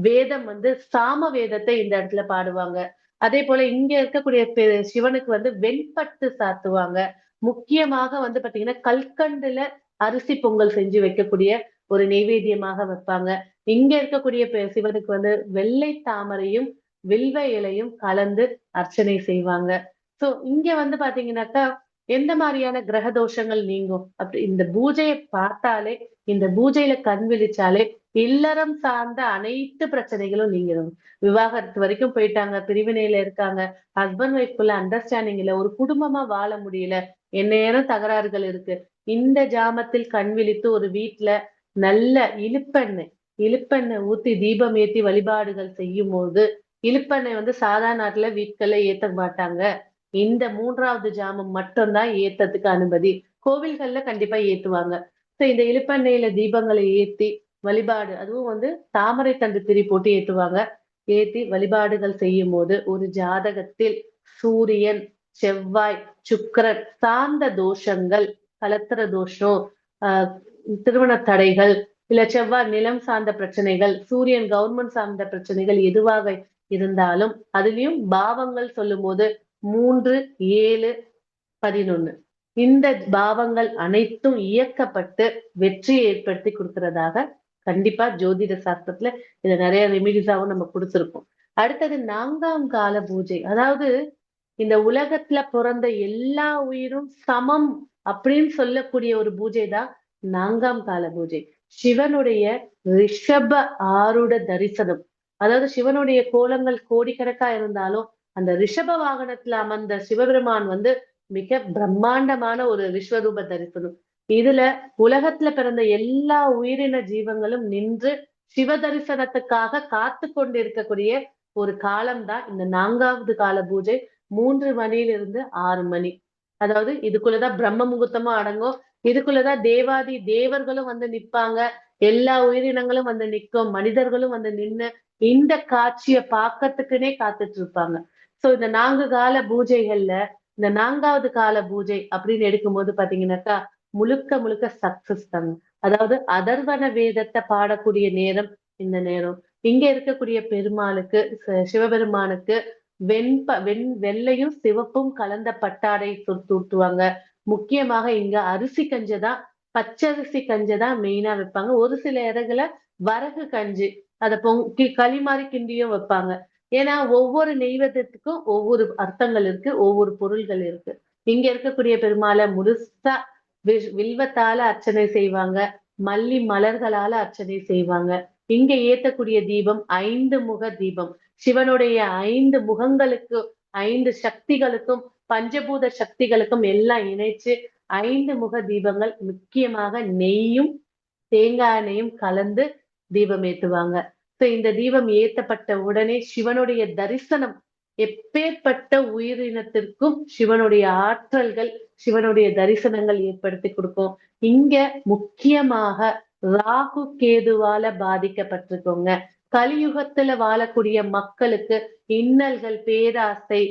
வேதம் வந்து சாம வேதத்தை இந்த இடத்துல பாடுவாங்க. அதே போல இங்க இருக்கக்கூடிய சிவனுக்கு வந்து வெண்பட்டு சாத்துவாங்க. முக்கியமாக வந்து பாத்தீங்கன்னா கல்கண்டுல அரிசி பொங்கல் செஞ்சு வைக்கக்கூடிய ஒரு நெய்வேத்தியமாக வைப்பாங்க. இங்க இருக்கக்கூடிய சிவனுக்கு வந்து வெள்ளை தாமரையும் வில்வ இலையும் கலந்து அர்ச்சனை செய்வாங்க. சோ இங்க வந்து பாத்தீங்கன்னாக்கா எந்த மாதிரியான கிரக தோஷங்கள் நீங்கும் அப்படி இந்த பூஜையை பார்த்தாலே, இந்த பூஜையில கண் விழிச்சாலே இல்லறம் சார்ந்த அனைத்து பிரச்சனைகளும் நீங்கிடும். விவாகரத்து வரைக்கும் போயிட்டாங்க, பிரிவினையில இருக்காங்க, ஹஸ்பண்ட் ஒய்ஃப்குள்ள அண்டர்ஸ்டாண்டிங் இல்ல, ஒரு குடும்பமா வாழ முடியல, எந்நேரம் தகராறுகள் இருக்கு. இந்த ஜாமத்தில் கண் விழித்து ஒரு வீட்டுல நல்ல இழுப்பெண்ணெய் ஊத்தி தீபம் ஏத்தி வழிபாடுகள் செய்யும் போது, இழுப்பெண்ணெய் வந்து சாதாரண நாட்டுல வீட்கள்ல ஏத்த மாட்டாங்க. இந்த 3வது ஜாமம் மட்டும்தான் ஏத்ததுக்கு அனுமதி. கோவில்கள்ல கண்டிப்பா ஏத்துவாங்க. சோ இந்த இழுப்பெண்ணெயில தீபங்களை ஏத்தி வழிபாடு, அதுவும் வந்து தாமரை தண்டு திரி போட்டு ஏத்துவாங்க. ஏத்தி வழிபாடுகள் செய்யும் போது ஒரு ஜாதகத்தில் சூரியன், செவ்வாய், சுக்கிரன் சார்ந்த தோஷங்கள், கலத்திர தோஷம், திருமண தடைகள், இல்ல செவ்வாய் நிலம் சார்ந்த பிரச்சனைகள், சூரியன் கவர்மெண்ட் சார்ந்த பிரச்சனைகள் எதுவாக இருந்தாலும் அதுலயும் பாவங்கள் சொல்லும் போது 3, 7, 11 இந்த பாவங்கள் அனைத்தும் இயக்கப்பட்டு வெற்றியை ஏற்படுத்தி கொடுக்கறதாக கண்டிப்பா ஜோதிட சாஸ்திரத்துல இத நிறைய ரெமிடிஸாவும் நம்ம கொடுத்திருக்கோம். அடுத்தது 4ஆம் கால பூஜை. அதாவது இந்த உலகத்துல பிறந்த எல்லா உயிரும் சமம் அப்படின்னு சொல்லக்கூடிய ஒரு பூஜை தான் 4ஆம் கால பூஜை. சிவனுடைய ரிஷப ஆருட தரிசனம். அதாவது சிவனுடைய கோலங்கள் கோடிக்கணக்கா இருந்தாலும் அந்த ரிஷப வாகனத்துல அமர்ந்த சிவபெருமான் வந்து மிக பிரம்மாண்டமான ஒரு விஸ்வரூப தரிசனம். இதுல உலகத்துல பிறந்த எல்லா உயிரின ஜீவங்களும் நின்று சிவ தரிசனத்துக்காக காத்து கொண்டிருக்கக்கூடிய ஒரு காலம்தான் இந்த 4வது கால பூஜை. 3 மணியிலிருந்து 6 மணி. அதாவது இதுக்குள்ளதான் பிரம்ம முகூர்த்தமும் அடங்கும். இதுக்குள்ளதான் தேவாதி தேவர்களும் வந்து நிப்பாங்க, எல்லா உயிரினங்களும் வந்து நிற்கும், மனிதர்களும் வந்து நின்னு இந்த காட்சியை பார்க்கறதுக்குன்னே காத்துட்டு இருப்பாங்க. சோ இந்த 4 கால பூஜைகள்ல இந்த 4வது கால பூஜை அப்படின்னு எடுக்கும்போது பாத்தீங்கன்னாக்கா முழுக்க சக்சஸ் தாங்க. அதாவது அதர்வன வேதத்தை பாடக்கூடிய நேரம் இந்த நேரம். இங்க இருக்கக்கூடிய பெருமாளுக்கு, சிவபெருமானுக்கு வெள்ளையும் சிவப்பும் கலந்த பட்டாடை தூட்டுவாங்க. முக்கியமாக இங்க அரிசி கஞ்சதான், பச்சரிசி கஞ்சதான் மெயினா வைப்பாங்க. ஒரு சில இடத்துல வரகு கஞ்சி அத களி மாதிரி கிண்டியும் வைப்பாங்க. ஏன்னா ஒவ்வொரு நெய்வேத்தியத்துக்கும் ஒவ்வொரு அர்த்தங்கள் இருக்கு, ஒவ்வொரு பொருள்கள் இருக்கு. இங்க இருக்கக்கூடிய பெருமாளை முழுசா வில்வத்தால அர்ச்சனை செய்வாங்க. மல்லி மலர்களால அர்ச்சனை செய்வாங்க. இங்க ஏத்தக்கூடிய தீபம் 5 முக தீபம். சிவனுடைய 5 முகங்களுக்கு, 5 சக்திகளுக்கும், பஞ்சபூத சக்திகளுக்கும் எல்லாம் இணைச்சு 5 முக தீபங்கள், முக்கியமாக நெய்யும் தேங்காய் எண்ணெயும் கலந்து தீபம் ஏத்துவாங்க. இந்த தீபம் ஏத்தப்பட்ட உடனே சிவனுடைய தரிசனம், எப்பேற்பட்ட உயிரினத்திற்கும் சிவனுடைய ஆற்றல்கள், சிவனுடைய தரிசனங்கள் ஏற்படுத்தி கொடுக்கும். இங்க முக்கியமாக ராகு கேதுவால பாதிக்கப்பட்டிருக்கோங்க. கலியுகத்துல வாழக்கூடிய மக்களுக்கு இன்னல்கள், பேராசை,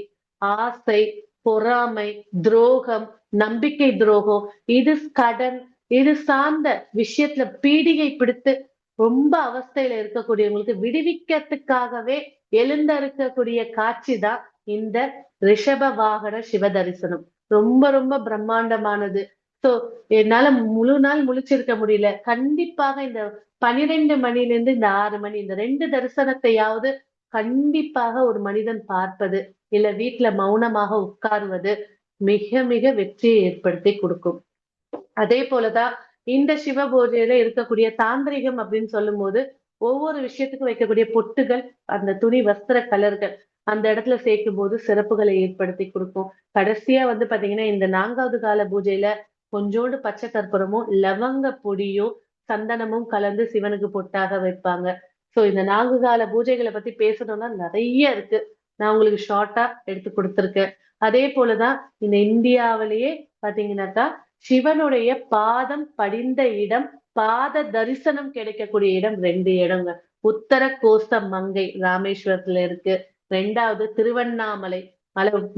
ஆசை, பொறாமை, துரோகம், நம்பிக்கை துரோகம், இது கடன், இது சார்ந்த விஷயத்துல பீடிகை பிடித்து ரொம்ப அவஸ்தையில இருக்கக்கூடியவங்களுக்கு விடுவிக்கிறதுக்காகவே எழுந்தருக்கக்கூடிய காட்சி தான் இந்த ரிஷப வாகன சிவ தரிசனம். ரொம்ப ரொம்ப பிரம்மாண்டமானது. சோ என்னால முழு நாள் முழிச்சிருக்க முடியல. கண்டிப்பாக இந்த 12 மணில இருந்து இந்த 6 மணி, இந்த 2 தரிசனத்தையாவது கண்டிப்பாக ஒரு மனிதன் பார்ப்பது, இல்ல வீட்டுல மௌனமாக உட்காருவது மிக மிக வெற்றியை ஏற்படுத்தி கொடுக்கும். அதே போலதான் இந்த சிவ பூஜையில இருக்கக்கூடிய தாந்திரிகம் அப்படின்னு சொல்லும் போது, ஒவ்வொரு விஷயத்துக்கும் வைக்கக்கூடிய பொட்டுகள், அந்த துணி வஸ்திர கலர்கள் அந்த இடத்துல சேர்க்கும் போது சிறப்புகளை ஏற்படுத்தி கொடுக்கும். கடைசியா பாத்தீங்கன்னா இந்த 4வது கால பூஜையில கொஞ்சோண்டு பச்சை கற்பூரமும் லவங்க பொடியும் சந்தனமும் கலந்து சிவனுக்கு பொட்டாக வைப்பாங்க. இந்த 4 கால பூஜைகளை பத்தி பேசணும்னா நிறைய இருக்கு. நான் உங்களுக்கு ஷார்ட்டா எடுத்து கொடுத்திருக்கேன். அதே போலதான் இந்த இந்தியாவிலேயே பாத்தீங்கன்னாக்கா சிவனுடைய பாதம் படிந்த இடம், பாத தரிசனம் கிடைக்கக்கூடிய இடம் 2 இடங்க. உத்தர கோச மங்கை ராமேஸ்வரத்துல இருக்கு. 2வது திருவண்ணாமலை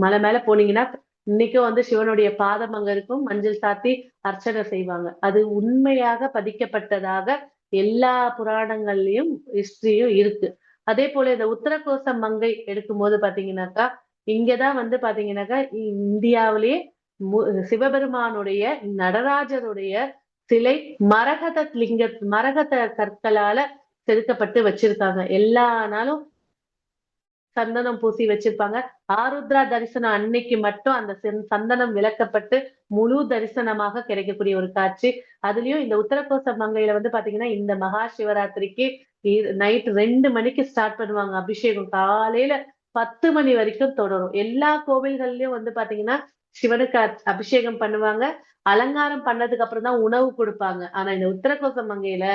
மலை மேல போனீங்கன்னா இன்னைக்கும் சிவனுடைய பாதம் அங்க இருக்கும். மஞ்சள் சாத்தி அர்ச்சனை செய்வாங்க. அது உண்மையாக பதிக்கப்பட்டதாக எல்லா புராணங்கள்லயும் ஹிஸ்டரியும் இருக்கு. அதே போல இந்த உத்தரகோச மங்கை எடுக்கும் போது பாத்தீங்கன்னாக்கா இங்கதான் பாத்தீங்கன்னாக்கா இந்தியாவிலேயே சிவபெருமானுடைய நடராஜருடைய சிலை மரகத கற்களால செதுக்கப்பட்டு வச்சிருக்காங்க. எல்லா நாளும் சந்தனம் பூசி வச்சிருப்பாங்க. ஆருத்ரா தரிசனம் அன்னைக்கு மட்டும் அந்த சந்தனம் விளக்கப்பட்டு முழு தரிசனமாக கிடைக்கக்கூடிய ஒரு காட்சி. அதுலயும் இந்த உத்தரகோச மங்கையில பாத்தீங்கன்னா இந்த மகா சிவராத்திரிக்கு நைட் 2 மணிக்கு ஸ்டார்ட் பண்ணுவாங்க அபிஷேகம். காலையில 10 மணி வரைக்கும் தொடரும். எல்லா கோவில்கள்லயும் பாத்தீங்கன்னா சிவனுக்கு அபிஷேகம் பண்ணுவாங்க. அலங்காரம் பண்ணதுக்கு அப்புறம் தான் உணவு கொடுப்பாங்க. ஆனா இந்த உத்தரகோச மங்கையில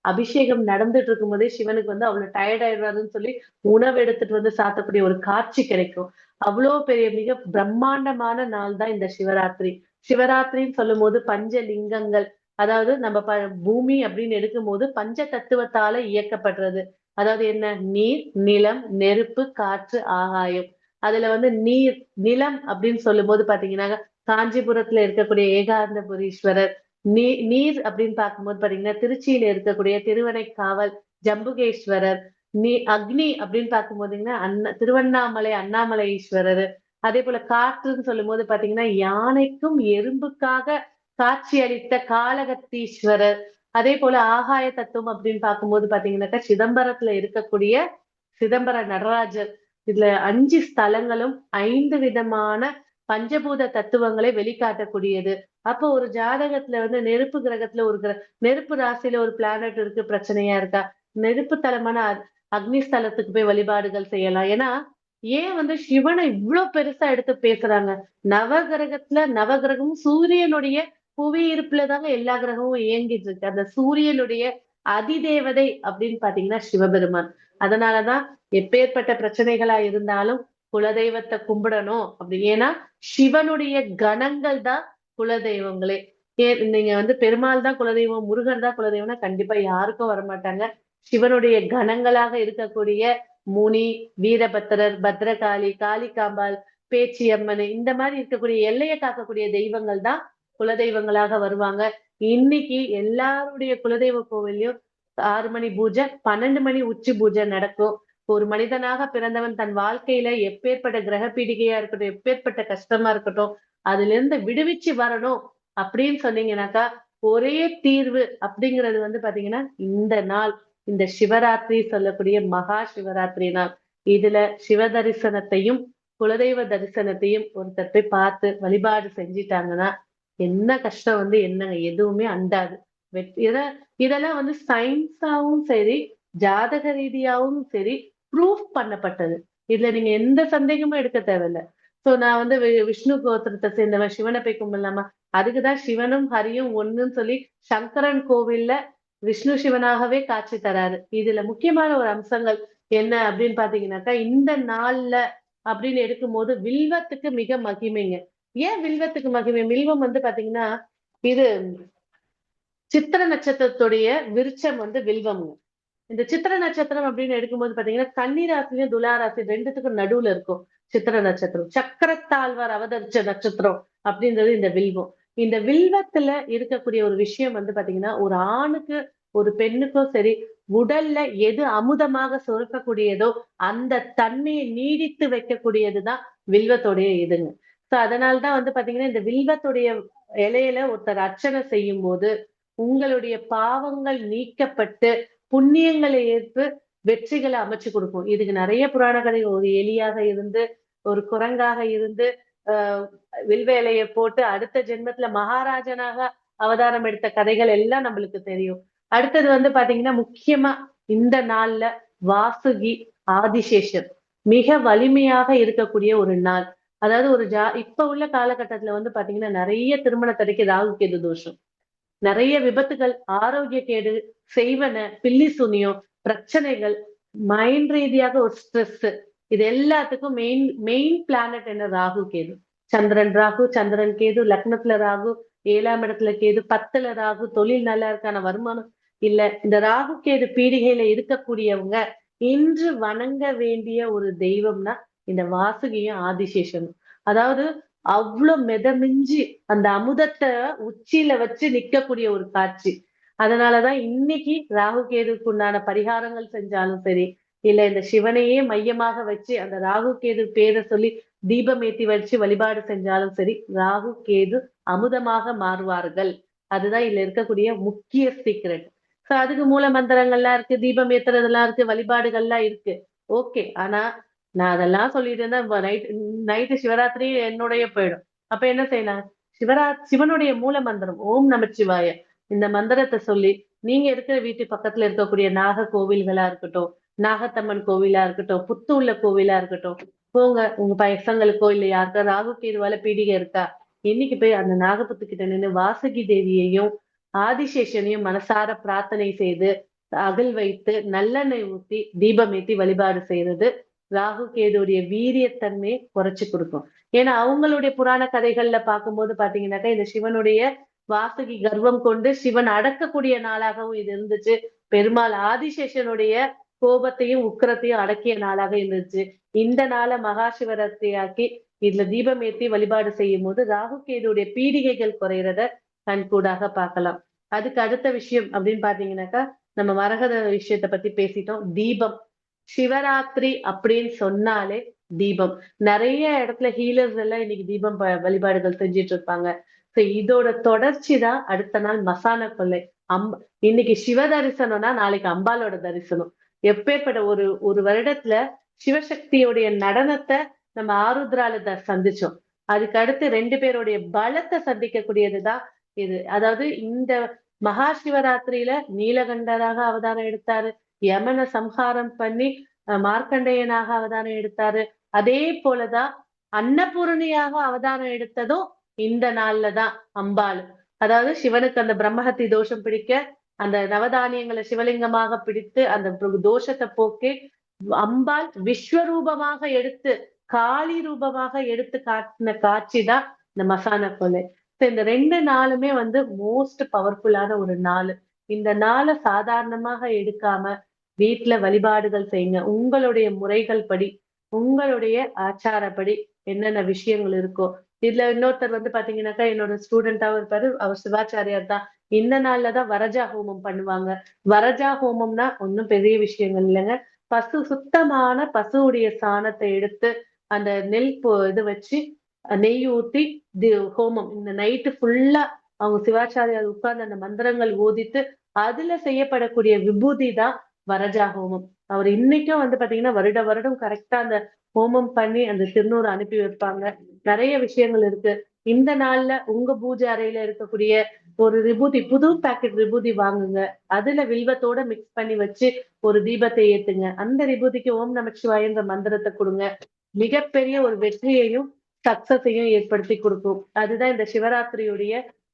அபிஷேகம் நடந்துட்டு இருக்கும் போதே சிவனுக்கு அவ்வளவு டயர்ட் ஆயிடுறாருன்னு சொல்லி உணவு எடுத்துட்டு சாத்தக்கூடிய ஒரு காட்சி கிடைக்கும். அவ்வளவு பெரிய மிக பிரம்மாண்டமான நாள் தான் இந்த சிவராத்திரி. சிவராத்திரின்னு சொல்லும் போது பஞ்சலிங்கங்கள், அதாவது நம்ம பூமி அப்படின்னு எடுக்கும் போது பஞ்ச தத்துவத்தால இயக்கப்படுறது. அதாவது என்ன? நீர், நிலம், நெருப்பு, காற்று, ஆகாயம். அதுல நீர், நிலம் அப்படின்னு சொல்லும் போது பாத்தீங்கன்னா காஞ்சிபுரத்துல இருக்கக்கூடிய ஏகாந்தபுரீஸ்வரர், நீர் அப்படின்னு பார்க்கும்போது பாத்தீங்கன்னா திருச்சியில இருக்கக்கூடிய திருவனைக்காவல் ஜம்புகேஸ்வரர், அக்னி அப்படின்னு பார்க்கும்போதுங்கன்னா திருவண்ணாமலை அண்ணாமலை ஈஸ்வரர். அதே போல காற்றுன்னு சொல்லும் போது பாத்தீங்கன்னா யானைக்கும் எறும்புக்காக காட்சி அளித்த காளகத்தீஸ்வரர். அதே போல ஆகாய தத்துவம் அப்படின்னு பார்க்கும்போது பாத்தீங்கன்னாக்கா சிதம்பரத்துல இருக்கக்கூடிய சிதம்பர நடராஜர். இதுல 5 ஸ்தலங்களும் 5 விதமான பஞ்சபூத தத்துவங்களை வெளிக்காட்டக்கூடியது. அப்போ ஒரு ஜாதகத்துல நெருப்பு கிரகத்துல நெருப்பு ராசியில ஒரு பிளானட் இருக்கு, பிரச்சனையா இருக்கா? நெருப்பு தலமான அக்னி ஸ்தலத்துக்கு போய் வழிபாடுகள் செய்யலாம். ஏன்னா ஏன் சிவனை இவ்வளவு பெருசா எடுத்து பேசுறாங்க? நவகிரகமும் சூரியனுடைய புவி இருப்புலதாங்க எல்லா கிரகமும் இயங்கிட்டு இருக்கு. அந்த சூரியனுடைய அதிதேவதை அப்படின்னு பாத்தீங்கன்னா சிவபெருமான். அதனாலதான் எப்பேற்பட்ட பிரச்சனைகளா இருந்தாலும் குலதெய்வத்தை கும்பிடணும் அப்படி. ஏன்னா சிவனுடைய கணங்கள் தான் குலதெய்வங்களே. நீங்க பெருமாள் தான் குலதெய்வம், முருகன் தான் குலதெய்வம்னா கண்டிப்பா யாருக்கும் வரமாட்டாங்க. சிவனுடைய கணங்களாக இருக்கக்கூடிய முனி, வீரபத்திரர், பத்ரகாளி, காளிகாம்பாள், பேச்சியம்மன், இந்த மாதிரி இருக்கக்கூடிய எல்லையை காக்கக்கூடிய தெய்வங்கள் தான் குலதெய்வங்களாக வருவாங்க. இன்னைக்கு எல்லாருடைய குலதெய்வ கோவிலையும் 6 மணி பூஜை, 12 மணி உச்சி பூஜை நடக்கும். ஒரு மனிதனாக பிறந்தவன் தன் வாழ்க்கையில எப்பேற்பட்ட கிரக பீடிகையா இருக்கட்டும், எப்பேற்பட்ட கஷ்டமா இருக்கட்டும், அதுல இருந்து விடுவிச்சு வரணும் அப்படின்னு சொன்னீங்கன்னாக்கா ஒரே தீர்வு அப்படிங்கிறது பாத்தீங்கன்னா இந்த நாள், இந்த சிவராத்திரி சொல்லக்கூடிய மகா சிவராத்திரி நாள். இதுல சிவ தரிசனத்தையும் குலதெய்வ தரிசனத்தையும் ஒருத்தர் போய் பார்த்து வழிபாடு செஞ்சிட்டாங்கன்னா என்ன கஷ்டம் என்னங்க எதுவுமே அண்டாது. இதெல்லாம் வந்து சயின்ஸாவும் சரி, ஜாதக ரீதியாவும் சரி ப்ரூஃப் பண்ணப்பட்டது. இதுல நீங்க எந்த சந்தேகமும் எடுக்க தேவையில்ல. சோ நான் வந்து விஷ்ணு கோத்திரத்தை சேர்ந்தவன், சிவனை போய் கும்பிடலாமா? அதுக்குதான் சிவனும் ஹரியும் ஒண்ணுன்னு சொல்லி சங்கரன் கோவில்ல விஷ்ணு சிவனாகவே காட்சி தராரு. இதுல முக்கியமான ஒரு அம்சங்கள் என்ன அப்படின்னு பாத்தீங்கன்னாக்கா, இந்த நாள்ல அப்படின்னு எடுக்கும்போது வில்வத்துக்கு மிக மகிமைங்க. ஏன் வில்வத்துக்கு மகிமை? வில்வம் வந்து பாத்தீங்கன்னா, இது சித்திர நட்சத்திரத்துடைய விருட்சம் வந்து வில்வம்ங்க. இந்த சித்திர நட்சத்திரம் அப்படின்னு எடுக்கும்போது பாத்தீங்கன்னா, கன்னிராசிலையும் துளாராசி ரெண்டுத்துக்கும் நடுவுல இருக்கும் சித்திர நட்சத்திரம். சக்கரத்தாழ்வார் அவதரிச்ச நட்சத்திரம் அப்படின்றது இந்த வில்வம். இந்த வில்வத்துல இருக்கக்கூடிய ஒரு விஷயம் வந்து பாத்தீங்கன்னா, ஒரு ஆணுக்கு ஒரு பெண்ணுக்கும் சரி, உடல்ல எது அமுதமாக சுரக்கக்கூடியதோ அந்த தன்மையை நீடித்து வைக்கக்கூடியதுதான் வில்வத்துடைய இதுங்க. சோ அதனாலதான் வந்து பாத்தீங்கன்னா, இந்த வில்வத்துடைய இலையில ஒருத்தர் அர்ச்சனை செய்யும் போது உங்களுடைய பாவங்கள் நீக்கப்பட்டு புண்ணியங்களை ஏற்பு வெற்றிகளை அமைச்சு கொடுக்கும். இதுக்கு நிறைய புராண கதைகள். ஒரு எலியாக இருந்து, ஒரு குரங்காக இருந்து, ஆஹ் வில்வ இலையை போட்டு அடுத்த ஜென்மத்துல மகாராஜனாக அவதாரம் எடுத்த கதைகள் எல்லாம் நம்மளுக்கு தெரியும். அடுத்தது வந்து பாத்தீங்கன்னா, முக்கியமா இந்த நாள்ல வாசுகி ஆதிசேஷன் மிக வலிமையாக இருக்கக்கூடிய ஒரு நாள். அதாவது இப்ப உள்ள காலகட்டத்துல வந்து பாத்தீங்கன்னா, நிறைய திருமண தடைக்கு ராகு கேது தோஷம், நிறைய விபத்துகள், ஆரோக்கிய கேடு, செய்வன, பில்லி சூனியம், பிரச்சனைகள், மைண்ட் ரீதியாக ஒரு ஸ்ட்ரெஸ், இது எல்லாத்துக்கும் மெயின் பிளானட் என்ன? ராகு கேது. சந்திரன் ராகு, சந்திரன் கேது, லக்னத்துல ராகு, 7ஆம் இடத்துல கேது, 10ல ராகு, தொழில் நல்லா இருக்கான வருமானம் இல்ல. இந்த ராகு கேது பீடிகையில இருக்கக்கூடியவங்க இன்று வணங்க வேண்டிய ஒரு தெய்வம்னா இந்த வாசுகியும் ஆதிசேஷனும். அதாவது அவ்வளவு மிதமிஞ்சி அந்த அமுதத்தை உச்சியில வச்சு நிக்கக்கூடிய ஒரு காட்சி. அதனாலதான் இன்னைக்கு ராகு கேதுக்கு உண்டான பரிகாரங்கள் செஞ்சாலும் சரி, இல்ல இந்த சிவனையே மையமாக வச்சு அந்த ராகு கேது பேரை சொல்லி தீபம் ஏத்தி வச்சு வழிபாடு செஞ்சாலும் சரி, ராகு கேது அமுதமாக மாறுவார்கள். அதுதான் இதுல இருக்கக்கூடிய முக்கிய சீக்ரெட். சோ அதுக்கு மூல மந்திரங்கள்லாம் இருக்கு, தீபம் ஏத்துறதெல்லாம் இருக்கு, வழிபாடுகள்லாம் இருக்கு. ஓகே. ஆனா நான் அதெல்லாம் சொல்லிட்டு இருந்தா நைட்டு சிவராத்திரி என்னுடைய போயிடும். அப்ப என்ன செய்யலாம்? சிவனுடைய மூல மந்திரம் ஓம் நமச்சிவாய, இந்த மந்திரத்தை சொல்லி நீங்க இருக்கிற வீட்டு பக்கத்துல இருக்கக்கூடிய நாக கோவில்களா இருக்கட்டும், நாகத்தம்மன் கோவிலா இருக்கட்டும், புத்து உள்ள கோவிலா இருக்கட்டும், போங்க. உங்க பசங்களுக்கோ இல்ல யாருக்கா ராகு கேதுவால பீடிகை இருக்கா, இன்னைக்கு போய் அந்த நாகப்புத்து கிட்ட நின்று வாசுகி தேவியையும் ஆதிசேஷனையும் மனசார பிரார்த்தனை செய்து அகல் வைத்து நல்லெண்ணெய் ஊத்தி தீபம் ஏத்தி வழிபாடு செய்யறது ராகு கேதுடைய வீரியத்தன்மையை குறைச்சு கொடுக்கும். ஏன்னா அவங்களுடைய புராண கதைகள்ல பார்க்கும்போது பாத்தீங்கன்னாக்கா, இந்த சிவனுடைய வாசுகி கர்வம் கொண்டு சிவன் அடக்கக்கூடிய நாளாகவும் இது இருந்துச்சு. பெருமாள் ஆதிசேஷனுடைய கோபத்தையும் உக்கிரத்தையும் அடக்கிய நாளாக இருந்துச்சு. இந்த நாளை மகா சிவராத்திரியாக்கி இதுல தீபம் ஏற்றி வழிபாடு செய்யும் போது ராகு கேதுடைய பீடிகைகள் குறையறத கண்கூடாக பார்க்கலாம். அதுக்கு அடுத்த விஷயம் அப்படின்னு பாத்தீங்கன்னாக்கா, நம்ம மரகத விஷயத்தை பத்தி பேசிட்டோம். தீபம். சிவராத்திரி அப்படின்னு சொன்னாலே தீபம். நிறைய இடத்துல ஹீலர்ஸ் எல்லாம் இன்னைக்கு தீபம் வழிபாடுகள் செஞ்சிட்டு இருப்பாங்க. சோ இதோட தொடர்ச்சி தான் அடுத்த நாள் மசான கொள்ளை. இன்னைக்கு சிவ தரிசனம்னா நாளைக்கு அம்பாலோட தரிசனம். எப்பேற்பட்ட ஒரு வருடத்துல சிவசக்தியோடைய நடனத்தை நம்ம ஆருத்ரால சந்திச்சோம். அதுக்கு அடுத்து 2 பேருடைய பலத்தை சந்திக்கக்கூடியதுதான் இது. அதாவது இந்த மகா சிவராத்திரியில நீலகண்டராக அவதாரம் எடுத்தாரு, யமனை சம்ஹாரம் பண்ணி மார்க்கண்டேயனாக அவதாரம் எடுத்தாரு. அதே போலதான் அன்னபூரணியாக அவதாரம் எடுத்ததும் இந்த நாள்லதான் அம்பாள். அதாவது சிவனுக்கு அந்த பிரம்மஹத்தி தோஷம் பிடிக்க அந்த நவதானியங்களை சிவலிங்கமாக பிடித்து அந்த தோஷத்தை போக்கி அம்பாள் விஸ்வரூபமாக எடுத்து காளி ரூபமாக எடுத்து காட்டின காட்சி தான் இந்த மசான கொலை. இந்த 2 நாளுமே வந்து மோஸ்ட் பவர்ஃபுல்லான ஒரு நாள். இந்த நாளை சாதாரணமாக எடுக்காம வீட்டுல வழிபாடுகள் செய்யுங்க. உங்களுடைய முறைகள் படி, உங்களுடைய ஆச்சாரப்படி என்னென்ன விஷயங்கள் இருக்கோ. இதுல இன்னொருத்தர் வந்து பாத்தீங்கன்னாக்கா என்னோட ஸ்டூடெண்டாவும் இருப்பாரு, அவர் சிவாச்சாரியார் தான். இந்த நாள்லதான் வரஜா ஹோமம் பண்ணுவாங்க. வரஜா ஹோமம்னா ஒன்னும் பெரிய விஷயங்கள் இல்லைங்க. சுத்தமான பசுவுடைய சாணத்தை எடுத்து அந்த நெல் இது வச்சு நெய் ஊத்தி ஹோமம் இந்த நைட்டு ஃபுல்லா அவங்க சிவாச்சாரியார் உட்கார்ந்து அந்த மந்திரங்கள் ஓதித்து அதுல செய்யப்படக்கூடிய விபூதி தான் வரஜா ஹோமம். அவர் இன்னைக்கும் வந்து பாத்தீங்கன்னா வருடம் கரெக்டா அந்த ஹோமம் பண்ணி அந்த திருநூறு அனுப்பி வைப்பாங்க. நிறைய விஷயங்கள் இருக்கு. இந்த நாள்ல உங்க பூஜை அறையில இருக்கக்கூடிய ஒரு விபூதி, புது பாக்கெட் விபூதி வாங்குங்க. அதுல வில்வத்தோட மிக்ஸ் பண்ணி வச்சு ஒரு தீபத்தை ஏத்துங்க. அந்த விபூதிக்கு ஓம் நமச்சிவாயன்ற மந்திரத்தை கொடுங்க. மிகப்பெரிய ஒரு வெற்றியையும் சக்சஸையும் ஏற்படுத்தி கொடுக்கும். அதுதான் இந்த சிவராத்திரியுடைய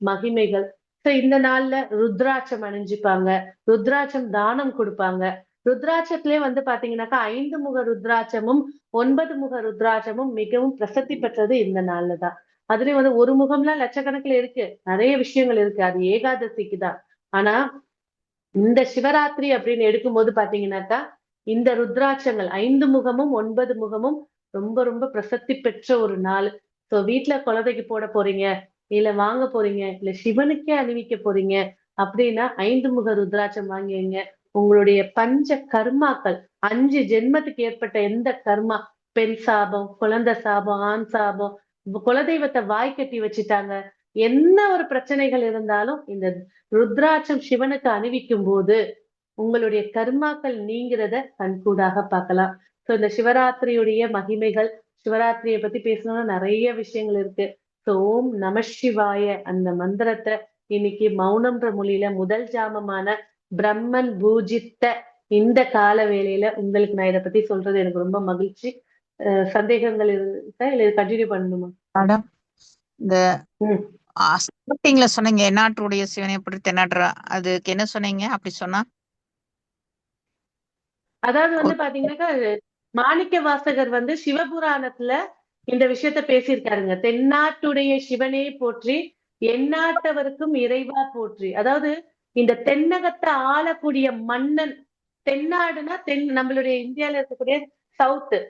மகிமைகள். சோ இந்த நாள்ல ருத்ராட்சம் அணிஞ்சுப்பாங்க, ருத்ராட்சம் தானம் கொடுப்பாங்க. ருத்ராட்சத்திலே வந்து பாத்தீங்கன்னாக்கா 5 முக ருத்ராட்சமும் 9 முக ருத்ராட்சமும் மிகவும் பிரசித்தி பெற்றது இந்த நாள்ல தான். அதுலயும் வந்து ஒரு முகம்லாம் லட்சக்கணக்குல இருக்கு, நிறைய விஷயங்கள் இருக்கு, அது ஏகாதசிக்கு தான். ஆனா இந்த சிவராத்திரி அப்படின்னு எடுக்கும்போது பாத்தீங்கன்னாக்கா இந்த ருத்ராட்சங்கள் 5 முகமும் 9 முகமும் ரொம்ப ரொம்ப பிரசித்தி பெற்ற ஒரு நாள். சோ வீட்டுல குழந்தைக்கு போட போறீங்க, இல்ல வாங்க போறீங்க, இல்ல சிவனுக்கே அணிவிக்க போறீங்க அப்படின்னா 5 முக ருத்ராட்சம் வாங்கிங்க. உங்களுடைய பஞ்ச கர்மாக்கள் 5 ஜென்மத்துக்கு ஏற்பட்ட எந்த கர்மா, பெண் சாபம், குழந்தை சாபம், ஆண் சாபம், குலதெய்வத்தை வாய் கட்டி வச்சுட்டாங்க, என்ன ஒரு பிரச்சனைகள் இருந்தாலும் இந்த ருத்ராட்சம் சிவனுக்கு அணிவிக்கும் போது உங்களுடைய கர்மாக்கள் நீங்கிறத கண்கூடாக பார்க்கலாம். சோ இந்த சிவராத்திரியுடைய மகிமைகள், சிவராத்திரியை பத்தி பேசணும்னா நிறைய விஷயங்கள் இருக்கு. சோ ஓம் நம சிவாய அந்த மந்திரத்தை இன்னைக்கு மௌனம்ன்ற மொழியில முதல் ஜாமமான பிரம்மன் பூஜித்த இந்த கால வேளையில உங்களுக்கு நான் இதை பத்தி சொல்றது எனக்கு ரொம்ப மகிழ்ச்சி. சந்தேகங்கள் இருக்கா இல்ல கண்டினியூ பண்ணணுமா மேடம்? இந்த ஸ்டார்டிங்ல சொன்னீங்க எந்நாட்டுடைய சிவனை பற்றி தென்னாட்டுற, அதுக்கு என்ன சொன்னீங்க அப்படி சொன்னா? அதாவது வந்து பாத்தீங்கன்னாக்கா மாணிக்க வாசகர் வந்து சிவபுராணத்துல இந்த விஷயத்த பேசியிருக்காருங்க. தென்னாட்டுடைய சிவனே போற்றி, எந்நாட்டவருக்கும் இறைவா போற்றி. அதாவது இந்த தென்னகத்தை ஆளக்கூடிய மன்னன், தென்னாடுனா நம்மளுடைய இந்தியால இருக்கக்கூடிய சவுத்து.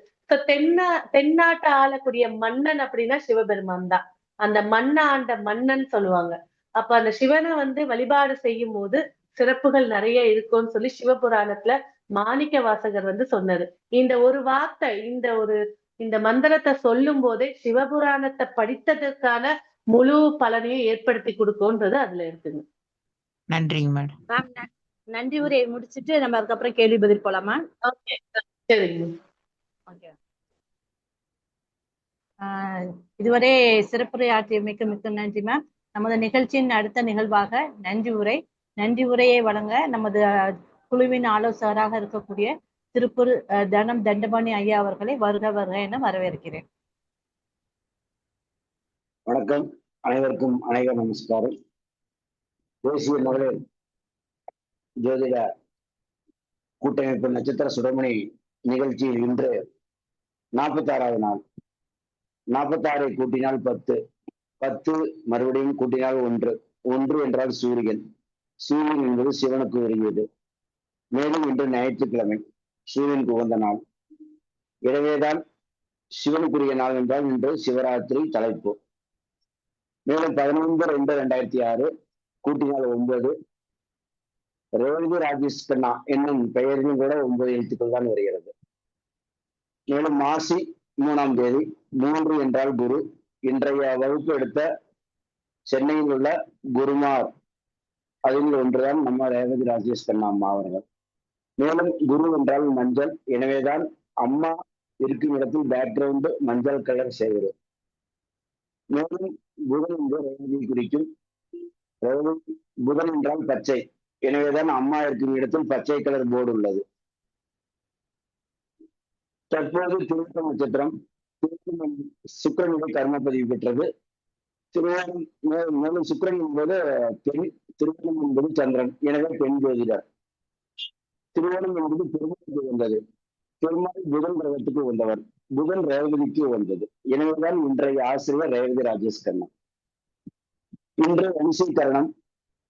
தென்னாட்டை ஆளக்கூடிய மன்னன் அப்படின்னா சிவபெருமான் தான். அந்த ஆண்ட மன்னன் சொல்லுவாங்க. அப்ப அந்த சிவனை வந்து வழிபாடு செய்யும் போது சிறப்புகள் நிறைய இருக்கும்னு சொல்லி சிவபுராணத்துல மாணிக்க வாசகர் வந்து சொன்னது. இந்த ஒரு வார்த்தை, இந்த மந்திரத்தை சொல்லும் போதே சிவபுராணத்தை படித்ததற்கான முழு பலனையும் ஏற்படுத்தி கொடுக்கும்ன்றது அதுல இருக்குங்க. நன்றிங்க மேடம். மேம் நன்றி உரையை முடிச்சுட்டு நம்ம அதுக்கப்புறம் கேள்வி பதில் போலாமா? ஓகே, சரிங்க. ஓகே. இதுவரை சிறப்புரை ஆற்றியமைக்கு மிக்க நன்றி மேம். நமது நிகழ்ச்சியின் அடுத்த நிகழ்வாக நன்றி உரையை வழங்க நமது குழுவின் ஆலோசகராக இருக்கக்கூடிய திருப்பூர் தனம் தண்டபாணி ஐயா அவர்களை வருக வருக என வரவேற்கிறேன். வணக்கம், அனைவருக்கும் அனைவரும் நமஸ்காரம். தேசிய மகளிர் ஜோதிட கூட்டமைப்பு நட்சத்திர சுடமணி நிகழ்ச்சியில் இன்று 46வது நாள். 46 கூட்டினால் 10, 10 மறுபடியும் கூட்டினால் 1, 1 என்றால் சூரியன். சூரியன் என்பது சிவனுக்கு உரியது. மேலும் இன்று ஞாயிற்றுக்கிழமை, சூரியனுக்கு உகந்த நாள். எனவேதான் சிவனுக்குரிய நாள் என்றால் இன்று சிவராத்திரி தலைப்பு. மேலும் 15/2/2006 கூட்டினால் 9, ரேவதி ராஜேஷ் கண்ணா என்னும் பெயரிலும் கூட 9 எழுத்துக்கள் தான் வருகிறது. மேலும் மாசி 3ஆம் தேதி, 3 என்றால் குரு. இன்றைய வகுப்பு எடுத்த சென்னையில் உள்ள குருமார் அதில் ஒன்றுதான் நம்ம ரேவதி ராஜேஷ் கண்ணா அம்மா அவர்கள். மேலும் குரு என்றால் மஞ்சள், எனவேதான் அம்மா இருக்கும் இடத்தில் பேக்ரவுண்டு மஞ்சள் கலர் செய்வது. மேலும் புதன் என்று ரேவதியை குறிக்கும். புதன் என்றால் பச்சை, எனவேதான் அம்மா இருக்கும் இடத்தில் பச்சை கலர் போர்டு உள்ளது. தற்போது திருத்த நட்சத்திரம் சுக்கிரனுடைய கர்ம பதிவு பெற்றது. மேலும் சுக்கிரன் என்பது பெண், திருமணம் என்பது சந்திரன், எனவே பெண் ஜோதிடர். திருமணம் என்பது பெருமாளுக்கு வந்தது. பெருமாள் புதன் கிரகத்துக்கு வந்தவர், புதன் ரேவதிக்கு வந்தது. எனவேதான் இன்றைய ஆசிரியர் ரேவதி ராஜேஷ் கண்ணா. இன்று வணிசீகரணம்.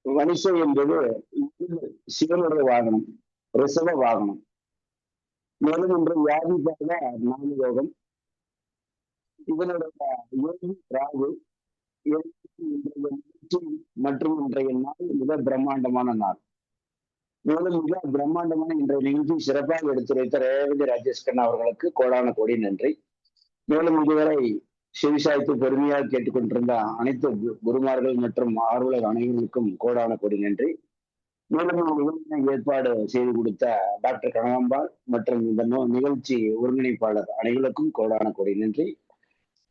வணிசை என்பது சிவனுடைய வாகனம், ரிஷப வாகனம். மேலும் இன்று வியாதிக்காக 4 யோகம். இதனுடைய யோகி ராகு. மற்றும் இன்றைய நாள் மிக பிரம்மாண்டமான நாள். மேலும் மிக பிரம்மாண்டமான இன்றைய நிகழ்ச்சி சிறப்பாக எடுத்துரைத்த ரேவதி ராஜேஷ் கண்ணா அவர்களுக்கு கோடான கோடி நன்றி. மேலும் இதுவரை செவிசாய்த்து பெருமையாக கேட்டுக்கொண்டிருந்த அனைத்து குருமார்கள் மற்றும் ஆர்வலர் அனைவருக்கும் கோடான கோடி நன்றி. மேலும் ஏற்பாடு செய்து கொடுத்த டாக்டர் கனகாம்பாள் மற்றும் இந்த நிகழ்ச்சி ஒருங்கிணைப்பாளர் அனைவருக்கும் கோடான கோடி நன்றி.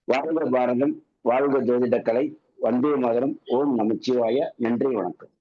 வாழ்க பாரதம், வாழ்க ஜோதிட கலை, வந்தே மாதரம். ஓம் நமச்சிவாய. நன்றி, வணக்கம்.